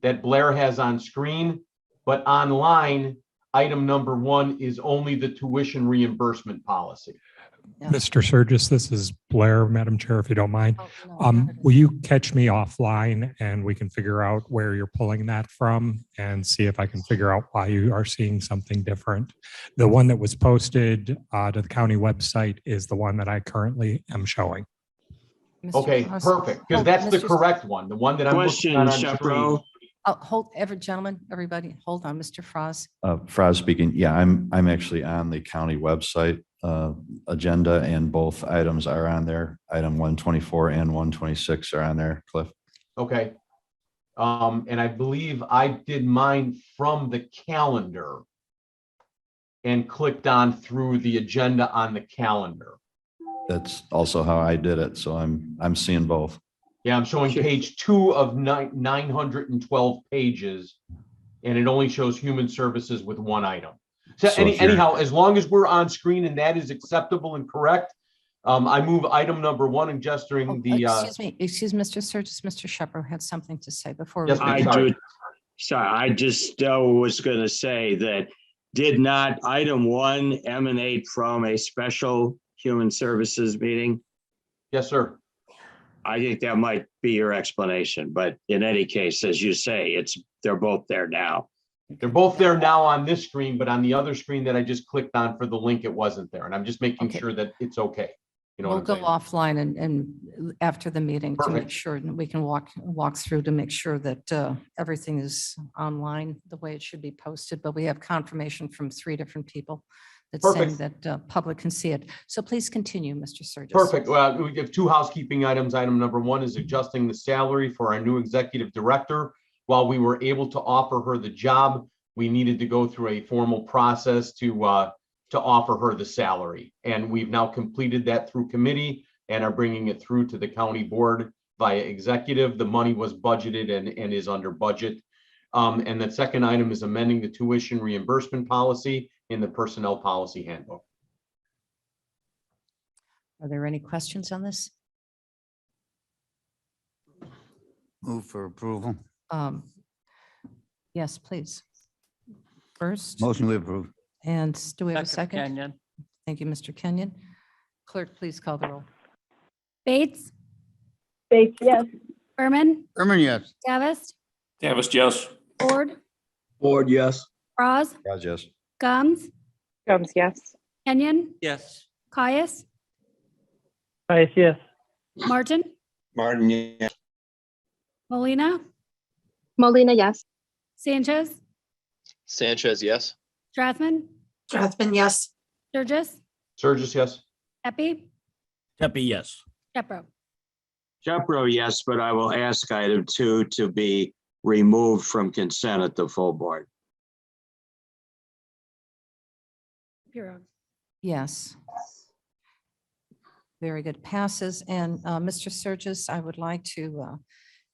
[SPEAKER 5] that Blair has on screen, but online, item number one is only the tuition reimbursement policy.
[SPEAKER 1] Yeah.
[SPEAKER 17] Mr. Sturgis, this is Blair, Madam Chair, if you don't mind.
[SPEAKER 1] Oh, no, not
[SPEAKER 17] Will you catch me offline and we can figure out where you're pulling that from and see if I can figure out why you are seeing something different? The one that was posted to the county website is the one that I currently am showing.
[SPEAKER 1] Mr.
[SPEAKER 5] Okay,
[SPEAKER 1] Frost.
[SPEAKER 5] perfect, because
[SPEAKER 1] Hold,
[SPEAKER 5] that's the
[SPEAKER 1] Mr.
[SPEAKER 5] correct one, the one that I'm
[SPEAKER 8] Question,
[SPEAKER 5] looking at on screen.
[SPEAKER 8] Shepro.
[SPEAKER 1] Hold, everybody, hold on, Mr. Frost.
[SPEAKER 18] Fraz speaking. Yeah, I'm actually on the county website agenda, and both items are on there. Item 124 and 126 are on there, Cliff.
[SPEAKER 5] Okay. And I believe I did mine from the calendar and clicked on through the agenda on the calendar.
[SPEAKER 18] That's also how I did it. So I'm seeing both.
[SPEAKER 5] Yeah, I'm showing page 2 of 912 pages, and it only shows human services with one item. So
[SPEAKER 18] So if you're-
[SPEAKER 5] anyhow, as long as we're on screen and that is acceptable and correct, I move item number 1 and just during the.
[SPEAKER 1] Excuse Mr. Sturgis, Mr. Shepro had something to say before.
[SPEAKER 5] Yes,
[SPEAKER 1] we
[SPEAKER 5] ma'am.
[SPEAKER 8] I sorry, I just was going to say that did not item 1 emanate from a special human services meeting?
[SPEAKER 5] Yes, sir.
[SPEAKER 8] I think that might be your explanation, but in any case, as you say, they're both there now.
[SPEAKER 5] They're both there now on this screen, but on the other screen that I just clicked on for the link, it wasn't there. And I'm just making
[SPEAKER 1] Okay.
[SPEAKER 5] sure that it's okay. You know
[SPEAKER 1] We'll
[SPEAKER 5] what I'm
[SPEAKER 1] go
[SPEAKER 5] saying?
[SPEAKER 1] offline and after the meeting to make
[SPEAKER 5] Perfect.
[SPEAKER 1] sure that we can walk through to make sure that everything is online the way it should be posted. But we have confirmation from 3 different people that's saying
[SPEAKER 5] Perfect.
[SPEAKER 1] that public can see it. So please continue, Mr. Sturgis.
[SPEAKER 5] Perfect. Well, we have 2 housekeeping items. Item number 1 is adjusting the salary for our new executive director. While we were able to offer her the job, we needed to go through a formal process to offer her the salary. And we've now completed that through committee and are bringing it through to the county board via executive. The money was budgeted and is under budget. And the second item is amending the tuition reimbursement policy in the personnel policy handbook.
[SPEAKER 1] Are there any questions on this?
[SPEAKER 4] Move for approval.
[SPEAKER 1] Yes, please. First,
[SPEAKER 4] Motion to approve.
[SPEAKER 1] and do we have a
[SPEAKER 7] Second,
[SPEAKER 1] second?
[SPEAKER 7] Kenyon.
[SPEAKER 1] Thank you, Mr. Kenyon. Clerk, please call the roll.
[SPEAKER 2] Bates,
[SPEAKER 16] Bates, yes.
[SPEAKER 2] Berman,
[SPEAKER 4] Herman, yes.
[SPEAKER 2] Davis,
[SPEAKER 11] Davis, yes.
[SPEAKER 2] Ford,
[SPEAKER 10] Ford, yes.
[SPEAKER 2] Bras,
[SPEAKER 18] Fraz, yes.
[SPEAKER 2] Gums,
[SPEAKER 16] Gums, yes.
[SPEAKER 2] Kenyon,
[SPEAKER 19] Yes.
[SPEAKER 2] Caius,
[SPEAKER 7] Caius, yes.
[SPEAKER 2] Martin,
[SPEAKER 13] Martin, yes.
[SPEAKER 2] Molina,
[SPEAKER 9] Molina, yes.
[SPEAKER 2] Sanchez,
[SPEAKER 10] Sanchez, yes.
[SPEAKER 2] Strathman,
[SPEAKER 3] Strathman, yes.
[SPEAKER 2] Sturgis,
[SPEAKER 5] Surges, yes.
[SPEAKER 2] Epi,
[SPEAKER 19] Pepe, yes.
[SPEAKER 2] Shepro.
[SPEAKER 8] Shepro, yes, but I will ask item 2 to be removed from consent at the full board.
[SPEAKER 2] Bureau.
[SPEAKER 1] Yes. Very good. Passes. And Mr. Sturgis, I would like to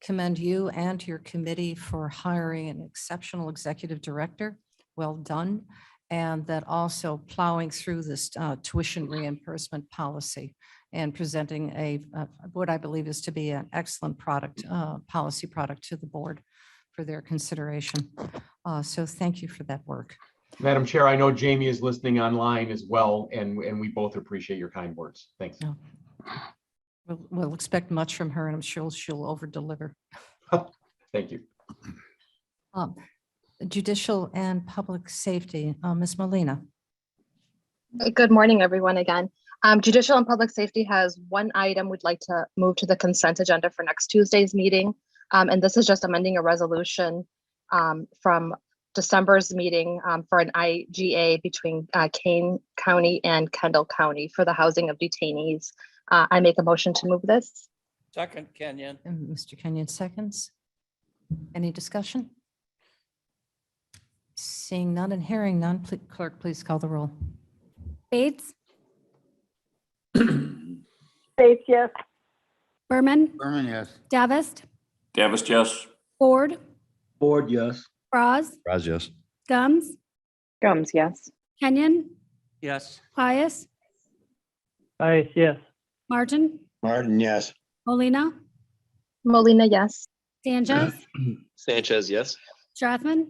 [SPEAKER 1] commend you and your committee for hiring an exceptional executive director. Well done. And that also plowing through this tuition reimbursement policy and presenting what I believe is to be an excellent policy product to the board for their consideration. So thank you for that work.
[SPEAKER 5] Madam Chair, I know Jamie is listening online as well, and we both appreciate your kind words. Thanks.
[SPEAKER 1] No. We'll expect much from her, and I'm sure she'll over-deliver.
[SPEAKER 5] Thank you.
[SPEAKER 1] Judicial and Public Safety, Ms. Molina.
[SPEAKER 9] Good morning, everyone, again. Judicial and Public Safety has one item we'd like to move to the consent agenda for next Tuesday's meeting. And this is just amending a resolution from December's meeting for an IGA between Kane County and Kendall County for the housing of detainees. I make a motion to move this.
[SPEAKER 19] Second, Kenyon.
[SPEAKER 1] And Mr. Kenyon seconds. Any discussion? Seeing none and hearing none, clerk, please call the roll.
[SPEAKER 2] Bates,
[SPEAKER 16] Bates, yes.
[SPEAKER 2] Berman,
[SPEAKER 4] Berman, yes.
[SPEAKER 2] Davist,
[SPEAKER 11] Davis, yes.
[SPEAKER 2] Ford,
[SPEAKER 19] Ford, yes.
[SPEAKER 2] Bras,
[SPEAKER 18] Raz, yes.
[SPEAKER 2] Gums,
[SPEAKER 16] Gums, yes.
[SPEAKER 2] Kenyon,
[SPEAKER 19] Yes.
[SPEAKER 2] Caius,
[SPEAKER 7] Caius, yes.
[SPEAKER 2] Martin,
[SPEAKER 13] Martin, yes.
[SPEAKER 2] Molina,
[SPEAKER 9] Molina, yes.
[SPEAKER 2] Sanchez,
[SPEAKER 10] Sanchez, yes.
[SPEAKER 2] Strathman,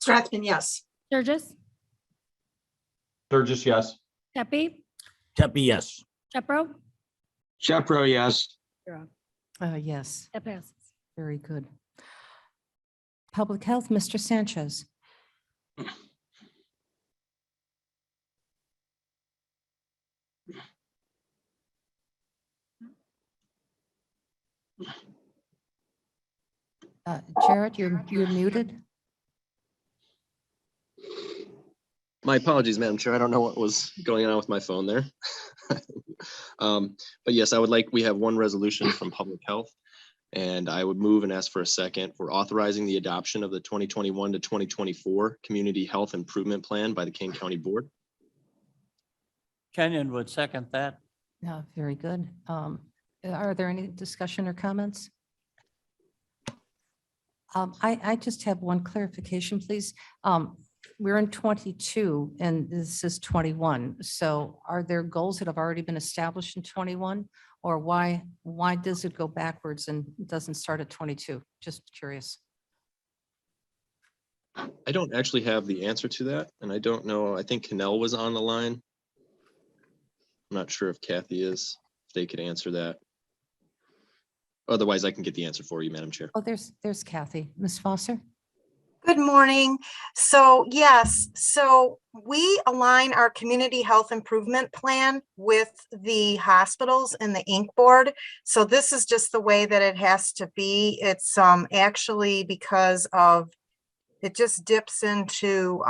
[SPEAKER 3] Strathman, yes.
[SPEAKER 2] Sturgis,
[SPEAKER 5] Surges, yes.
[SPEAKER 2] Epi,
[SPEAKER 19] Pepe, yes.
[SPEAKER 2] Shepro.
[SPEAKER 8] Shepro, yes.
[SPEAKER 2] Bureau.
[SPEAKER 1] Yes,
[SPEAKER 2] That passes.
[SPEAKER 1] very good. Public Health, Mr. Sanchez. Jared, you're muted.
[SPEAKER 10] My apologies, Madam Chair. I don't know what was going on with my phone there. But yes, we have one resolution from Public Health, and I would move and ask for a second for authorizing the adoption of the 2021 to 2024 Community Health Improvement Plan by the Kane County Board.
[SPEAKER 19] Kenyon would second that.
[SPEAKER 1] Very good. Are there any discussion or comments? I just have one clarification, please. We're in 22 and this is 21. So are there goals that have already been established in 21? Or why does it go backwards and doesn't start at 22? Just curious.
[SPEAKER 10] I don't actually have the answer to that, and I don't know. I think Cannell was on the line. I'm not sure if Kathy is, if they could answer that. Otherwise, I can get the answer for you, Madam Chair.
[SPEAKER 1] Oh, there's Kathy. Ms. Foster?
[SPEAKER 20] Good morning. So yes, so we align our community health improvement plan with the hospitals and the Inc. board. So this is just the way that it has to be. It's actually because of, it just dips into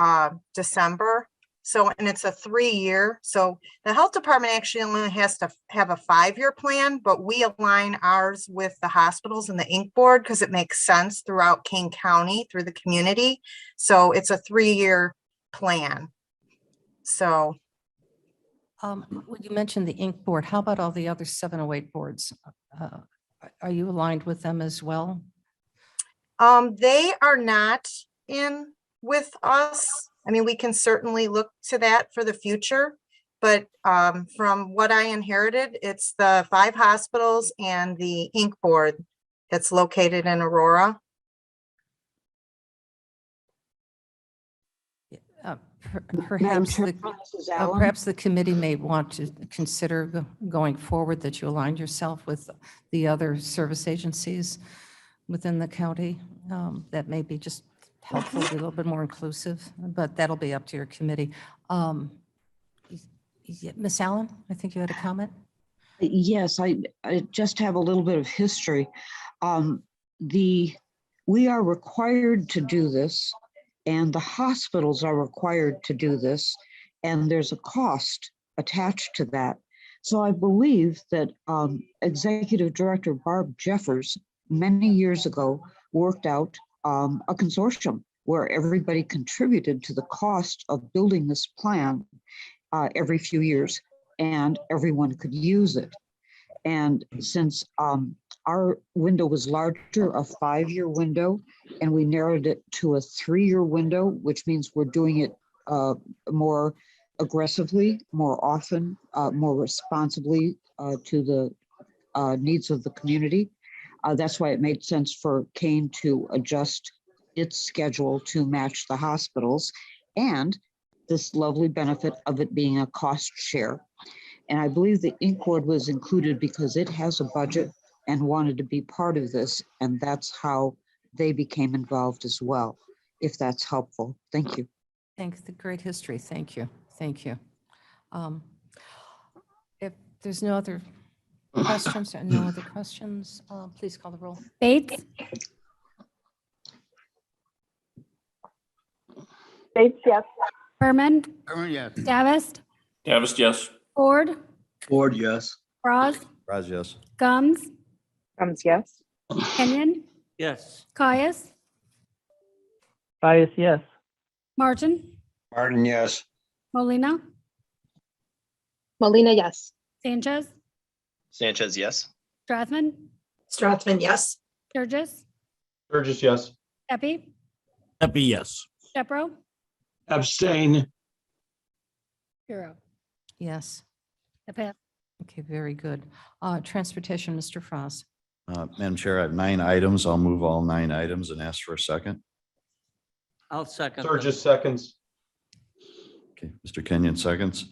[SPEAKER 20] December. So, and it's a 3-year. So the health department actually only has to have a 5-year plan, but we align ours with the hospitals and the Inc. board because it makes sense throughout Kane County through the community. So it's a 3-year plan. So.
[SPEAKER 1] When you mentioned the Inc. board, how about all the other 708 boards? Are you aligned with them as well?
[SPEAKER 20] They are not in with us. I mean, we can certainly look to that for the future, but from what I inherited, it's the 5 hospitals and the Inc. board that's located in Aurora.
[SPEAKER 1] Perhaps the committee may want to consider going forward that you align yourself with the other service agencies within the county. That may be just helpful, be a little bit more inclusive, but that'll be up to your committee. Yeah, Miss Allen, I think you had a comment.
[SPEAKER 20] Yes, I just have a little bit of history. We are required to do this, and the hospitals are required to do this, and there's a cost attached to that. So I believe that Executive Director Barb Jeffers many years ago worked out a consortium where everybody contributed to the cost of building this plan every few years, and everyone could use it. And since our window was larger, a 5-year window, and we narrowed it to a 3-year window, which means we're doing it more aggressively, more often, more responsibly to the needs of the community. That's why it made sense for Kane to adjust its schedule to match the hospitals, and this lovely benefit of it being a cost share. And I believe the Inc. Board was included because it has a budget and wanted to be part of this. And that's how they became involved as well, if that's helpful. Thank you.
[SPEAKER 1] Thanks, the great history. Thank you. Thank you. If there's no other questions, please call the roll.
[SPEAKER 2] Bates,
[SPEAKER 16] Bates, yes.
[SPEAKER 2] Berman,
[SPEAKER 4] Yes.
[SPEAKER 2] Davist,
[SPEAKER 11] Davis, yes.
[SPEAKER 2] Ford,
[SPEAKER 10] Ford, yes.
[SPEAKER 2] Bras,
[SPEAKER 18] Raz, yes.
[SPEAKER 2] Gums,
[SPEAKER 16] Gums, yes.
[SPEAKER 2] Kenyon,
[SPEAKER 19] Yes.
[SPEAKER 2] Caius,
[SPEAKER 7] Bias, yes.
[SPEAKER 2] Martin,
[SPEAKER 13] Martin, yes.
[SPEAKER 2] Molina,
[SPEAKER 9] Molina, yes.
[SPEAKER 2] Sanchez,
[SPEAKER 10] Sanchez, yes.
[SPEAKER 2] Strathman,
[SPEAKER 3] Strathman, yes.
[SPEAKER 2] Sturgis,
[SPEAKER 5] Burgess, yes.
[SPEAKER 2] Pepe,
[SPEAKER 19] Pepe, yes.
[SPEAKER 2] Shepro,
[SPEAKER 8] Abstain.
[SPEAKER 2] Hero.
[SPEAKER 1] Yes.
[SPEAKER 2] That
[SPEAKER 1] Okay, very good. Transportation, Mr. Frost.
[SPEAKER 18] Madam Chair, I have 9 items. I'll move all 9 items and ask for a second.
[SPEAKER 19] I'll second.
[SPEAKER 5] Burgess seconds.
[SPEAKER 18] Okay, Mr. Kenyon seconds.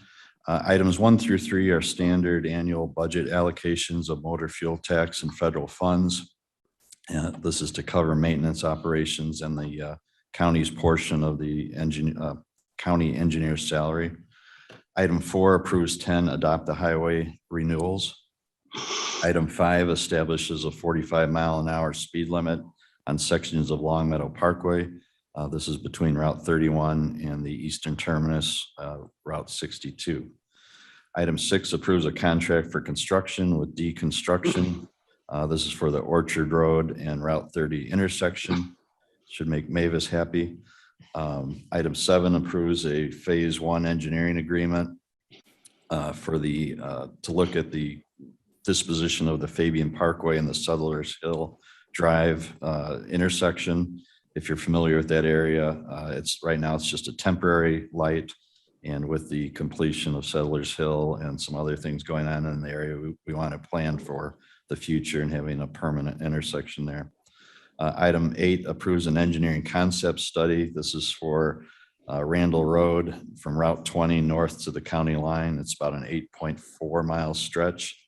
[SPEAKER 18] Items 1 through 3 are standard annual budget allocations of motor fuel tax and federal funds. This is to cover maintenance operations and the county's portion of the county engineer's salary. Item 4 approves 10 adopt the highway renewals. Item 5 establishes a 45-mile-an-hour speed limit on sections of Long Meadow Parkway. This is between Route 31 and the eastern terminus, Route 62. Item 6 approves a contract for construction with Deconstruction. This is for the Orchard Road and Route 30 intersection. Should make Mavis happy. Item 7 approves a Phase 1 engineering agreement for to look at the disposition of the Fabian Parkway and the Settlers Hill Drive intersection. If you're familiar with that area, right now it's just a temporary light. And with the completion of Settlers Hill and some other things going on in the area, we want to plan for the future and having a permanent intersection there. Item 8 approves an engineering concept study. This is for Randall Road from Route 20 north to the county line. It's about an 8.4 mile stretch.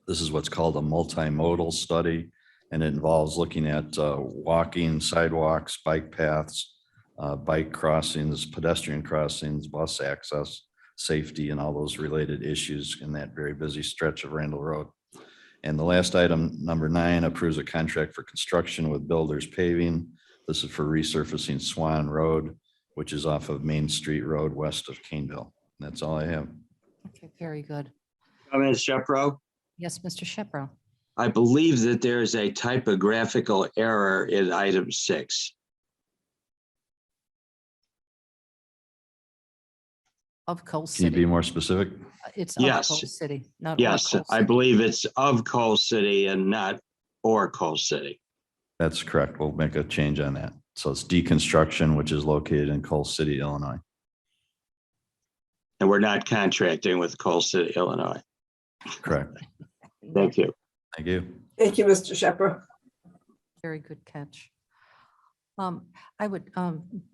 [SPEAKER 18] This is what's called a multimodal study, and it involves looking at walking, sidewalks, bike paths, bike crossings, pedestrian crossings, bus access, safety, and all those related issues in that very busy stretch of Randall Road. And the last item, number 9, approves a contract for construction with Builders Paving. This is for resurfacing Swan Road, which is off of Main Street Road west of Caneville. That's all I have.
[SPEAKER 1] Okay, very good.
[SPEAKER 8] Ms. Shepro,
[SPEAKER 1] Yes, Mr. Shepro.
[SPEAKER 8] I believe that there is a typographical error in item 6.
[SPEAKER 1] Of Coal
[SPEAKER 18] Can you be
[SPEAKER 1] City.
[SPEAKER 18] more specific?
[SPEAKER 1] It's of
[SPEAKER 8] Yes.
[SPEAKER 1] Coal City, not or
[SPEAKER 8] Yes,
[SPEAKER 1] Coal
[SPEAKER 8] I
[SPEAKER 1] City.
[SPEAKER 8] believe it's of Coal City and not or Coal City.
[SPEAKER 18] That's correct. We'll make a change on that. So it's Deconstruction, which is located in Coal City, Illinois.
[SPEAKER 8] And we're not contracting with Coal City, Illinois.
[SPEAKER 18] Correct.
[SPEAKER 8] Thank you.
[SPEAKER 18] Thank you.
[SPEAKER 14] Thank you, Mr. Shepro.
[SPEAKER 1] Very good catch. I would,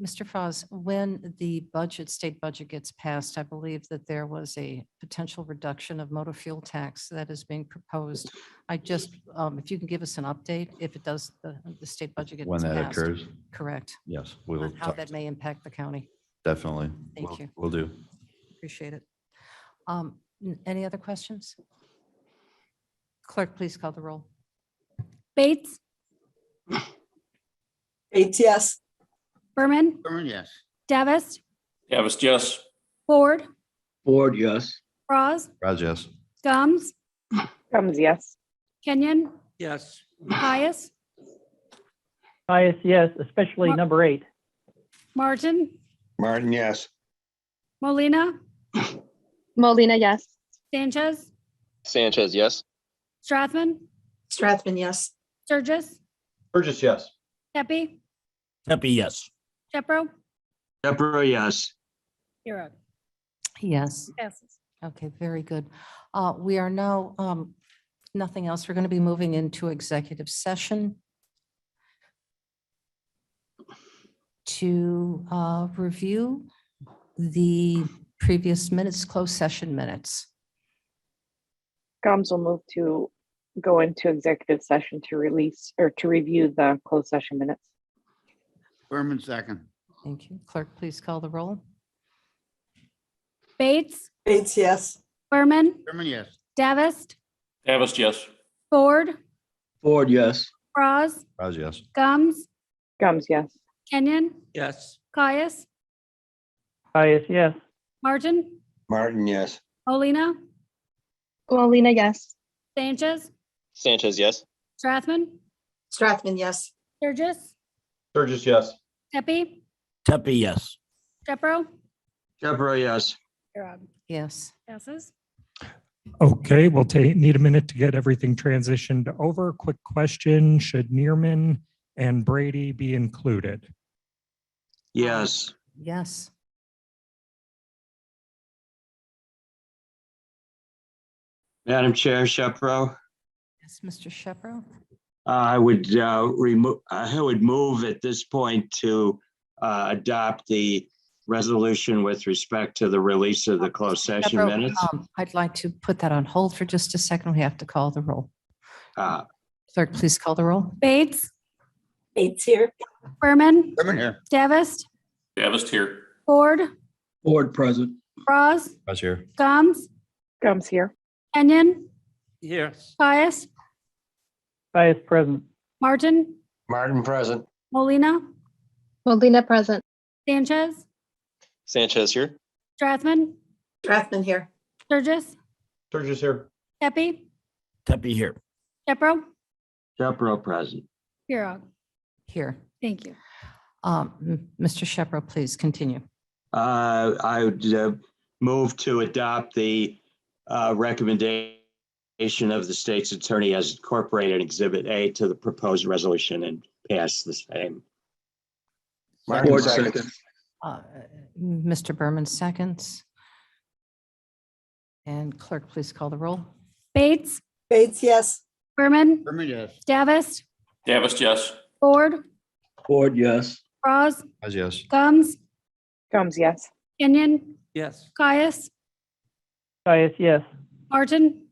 [SPEAKER 1] Mr. Foz, when the state budget gets passed, I believe that there was a potential reduction of motor fuel tax that is being proposed. I just, if you can give us an update, if it does, the state budget gets
[SPEAKER 18] When that
[SPEAKER 1] passed.
[SPEAKER 18] occurs?
[SPEAKER 1] Correct.
[SPEAKER 18] Yes, we will
[SPEAKER 1] On how
[SPEAKER 18] talk.
[SPEAKER 1] that may impact the county.
[SPEAKER 18] Definitely.
[SPEAKER 1] Thank you.
[SPEAKER 18] We'll do.
[SPEAKER 1] Appreciate it. Any other questions? Clerk, please call the roll.
[SPEAKER 2] Bates,
[SPEAKER 14] Bates, yes.
[SPEAKER 2] Berman,
[SPEAKER 4] Berman, yes.
[SPEAKER 2] Davis,
[SPEAKER 11] Davis, yes.
[SPEAKER 2] Ford,
[SPEAKER 8] Ford, yes.
[SPEAKER 2] Bras,
[SPEAKER 18] Raj, yes.
[SPEAKER 2] Gums,
[SPEAKER 16] Gums, yes.
[SPEAKER 2] Kenyon,
[SPEAKER 19] Yes.
[SPEAKER 2] Caius,
[SPEAKER 7] Caius, yes, especially
[SPEAKER 2] Mar-
[SPEAKER 7] number 8.
[SPEAKER 2] Martin,
[SPEAKER 13] Martin, yes.
[SPEAKER 2] Molina,
[SPEAKER 9] Molina, yes.
[SPEAKER 2] Sanchez,
[SPEAKER 10] Sanchez, yes.
[SPEAKER 2] Strathman,
[SPEAKER 3] Strathman, yes.
[SPEAKER 2] Sturgis,
[SPEAKER 5] Burgess, yes.
[SPEAKER 2] Pepe,
[SPEAKER 19] Pepe, yes.
[SPEAKER 2] Shepro,
[SPEAKER 8] Pepper, yes.
[SPEAKER 2] Hero.
[SPEAKER 1] Yes.
[SPEAKER 2] Passes.
[SPEAKER 1] Okay, very good. We are now, nothing else. We're going to be moving into executive session to review the previous minutes, closed session minutes.
[SPEAKER 16] Gums will move to go into executive session to release or to review the closed session minutes.
[SPEAKER 4] Berman, second.
[SPEAKER 1] Thank you. Clerk, please call the roll.
[SPEAKER 2] Bates,
[SPEAKER 14] Bates, yes.
[SPEAKER 2] Berman,
[SPEAKER 4] Berman, yes.
[SPEAKER 2] Davis,
[SPEAKER 11] Davis, yes.
[SPEAKER 2] Ford,
[SPEAKER 8] Ford, yes.
[SPEAKER 2] Bras,
[SPEAKER 18] Raj, yes.
[SPEAKER 2] Gums,
[SPEAKER 16] Gums, yes.
[SPEAKER 2] Kenyon,
[SPEAKER 19] Yes.
[SPEAKER 2] Caius,
[SPEAKER 7] Caius, yes.
[SPEAKER 2] Martin,
[SPEAKER 13] Martin, yes.
[SPEAKER 2] Molina,
[SPEAKER 9] Molina, yes.
[SPEAKER 2] Sanchez,
[SPEAKER 10] Sanchez, yes.
[SPEAKER 2] Strathman,
[SPEAKER 3] Strathman, yes.
[SPEAKER 2] Sturgis,
[SPEAKER 5] Burgess, yes.
[SPEAKER 2] Pepe,
[SPEAKER 19] Pepe, yes.
[SPEAKER 2] Shepro,
[SPEAKER 8] Pepper, yes.
[SPEAKER 2] Hero.
[SPEAKER 1] Yes.
[SPEAKER 2] Passes.
[SPEAKER 17] Okay, we'll need a minute to get everything transitioned over. Quick question, should Neerman and Brady be included?
[SPEAKER 8] Yes.
[SPEAKER 1] Yes.
[SPEAKER 8] Madam Chair, Shepro,
[SPEAKER 1] Yes, Mr. Shepro.
[SPEAKER 8] I would move at this point to adopt the resolution with respect to the release of the closed session
[SPEAKER 1] Shepro,
[SPEAKER 8] minutes.
[SPEAKER 1] I'd like to put that on hold for just a second. We have to call the roll. Clerk, please call the roll.
[SPEAKER 2] Bates,
[SPEAKER 3] Bates here.
[SPEAKER 2] Berman,
[SPEAKER 4] Berman here.
[SPEAKER 2] Davis,
[SPEAKER 11] Davis here.
[SPEAKER 2] Ford,
[SPEAKER 8] Ford, present.
[SPEAKER 2] Bras,
[SPEAKER 18] Raj here.
[SPEAKER 2] Gums,
[SPEAKER 16] Gums here.
[SPEAKER 2] Kenyon,
[SPEAKER 19] Yes.
[SPEAKER 2] Caius,
[SPEAKER 7] Caius, present.
[SPEAKER 2] Martin,
[SPEAKER 13] Martin, present.
[SPEAKER 2] Molina,
[SPEAKER 9] Molina, present.
[SPEAKER 2] Sanchez,
[SPEAKER 10] Sanchez here.
[SPEAKER 2] Strathman,
[SPEAKER 3] Strathman here.
[SPEAKER 2] Sturgis,
[SPEAKER 5] Burgess here.
[SPEAKER 2] Pepe,
[SPEAKER 19] Pepe here.
[SPEAKER 2] Shepro,
[SPEAKER 8] Shepro, present.
[SPEAKER 2] Hero.
[SPEAKER 1] Here.
[SPEAKER 2] Thank you.
[SPEAKER 1] Mr. Shepro, please continue.
[SPEAKER 8] I would move to adopt the recommendation of the state's attorney as incorporated Exhibit A to the proposed resolution and pass the same.
[SPEAKER 13] Martin,
[SPEAKER 8] Ford,
[SPEAKER 13] second.
[SPEAKER 1] Mr. Berman seconds. And clerk, please call the roll.
[SPEAKER 2] Bates,
[SPEAKER 14] Bates, yes.
[SPEAKER 2] Berman,
[SPEAKER 4] Berman, yes.
[SPEAKER 2] Davis,
[SPEAKER 11] Davis, yes.
[SPEAKER 2] Ford,
[SPEAKER 8] Ford, yes.
[SPEAKER 2] Bras,
[SPEAKER 18] Raj, yes.
[SPEAKER 2] Gums,
[SPEAKER 16] Gums, yes.
[SPEAKER 2] Kenyon,
[SPEAKER 19] Yes.
[SPEAKER 2] Caius,
[SPEAKER 7] Caius, yes.
[SPEAKER 2] Martin,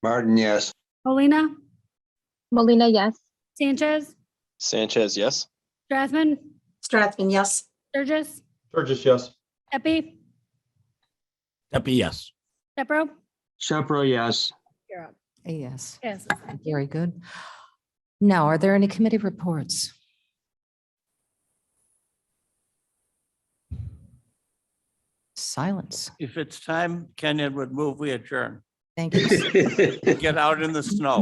[SPEAKER 13] Martin, yes.
[SPEAKER 2] Molina,
[SPEAKER 9] Molina, yes.
[SPEAKER 2] Sanchez,
[SPEAKER 10] Sanchez, yes.
[SPEAKER 2] Strathman,
[SPEAKER 3] Strathman, yes.
[SPEAKER 2] Sturgis,
[SPEAKER 5] Burgess, yes.
[SPEAKER 2] Pepe,
[SPEAKER 19] Pepe, yes.
[SPEAKER 2] Shepro,
[SPEAKER 8] Shepro, yes.
[SPEAKER 2] Hero.
[SPEAKER 1] Yes.
[SPEAKER 2] Passes.
[SPEAKER 1] Very good. Now, are there any committee reports? Silence.
[SPEAKER 19] If it's time, Kenyon would move, we adjourn.
[SPEAKER 1] Thank you.
[SPEAKER 19] Get out in the snow.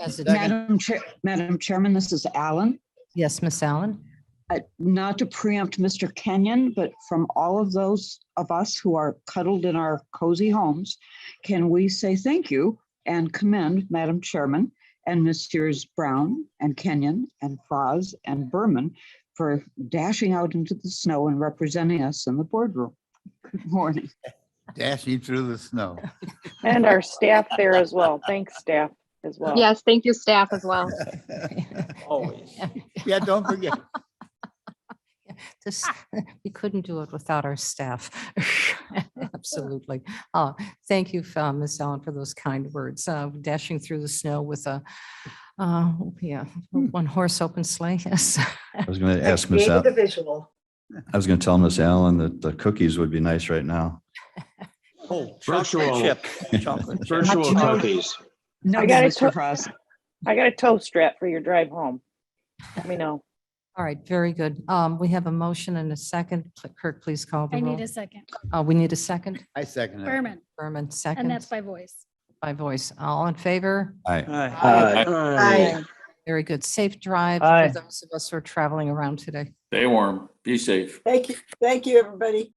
[SPEAKER 1] As it's-
[SPEAKER 17] Madam Chairman, this is Alan.
[SPEAKER 1] Yes, Miss Allen.
[SPEAKER 17] Not to preempt Mr. Kenyon, but from all of those of us who are cuddled in our cozy homes, can we say thank you and commend Madam Chairman and Messrs. Brown and Kenyon and Froz and Berman for dashing out into the snow and representing us in the boardroom. Good morning.
[SPEAKER 4] Dashing through the snow.
[SPEAKER 16] And our staff there as well. Thanks, staff, as well.
[SPEAKER 9] Yes, thank you, staff, as well.
[SPEAKER 19] Always.
[SPEAKER 4] Yeah, don't forget.
[SPEAKER 1] This, we couldn't do it without our staff. Absolutely. Thank you, Ms. Allen, for those kind words. Dashing through the snow with a, one horse open sleigh. Yes.
[SPEAKER 18] I was going to ask Miss
[SPEAKER 3] Created a
[SPEAKER 18] Allen.
[SPEAKER 3] visual.
[SPEAKER 18] I was going to tell Miss Allen that the cookies would be nice right now.
[SPEAKER 19] Oh,
[SPEAKER 8] Virtual.
[SPEAKER 19] chocolate chip. Chocolate chip.
[SPEAKER 8] Virtual cookies.
[SPEAKER 16] I got a toast strap for your drive home. Let me know.
[SPEAKER 1] All right, very good. We have a motion and a second. Kirk, please call the
[SPEAKER 2] I
[SPEAKER 1] roll.
[SPEAKER 2] need a second.
[SPEAKER 1] We need a second.
[SPEAKER 4] I second it.
[SPEAKER 2] Berman,
[SPEAKER 1] Berman, second.
[SPEAKER 2] and that's by voice.
[SPEAKER 1] By voice. All in favor?
[SPEAKER 18] Aye.
[SPEAKER 3] Aye.
[SPEAKER 1] Very good. Safe drive
[SPEAKER 7] Aye.
[SPEAKER 1] for those of us who are traveling around today.
[SPEAKER 11] Stay warm, be safe.
[SPEAKER 14] Thank you, everybody.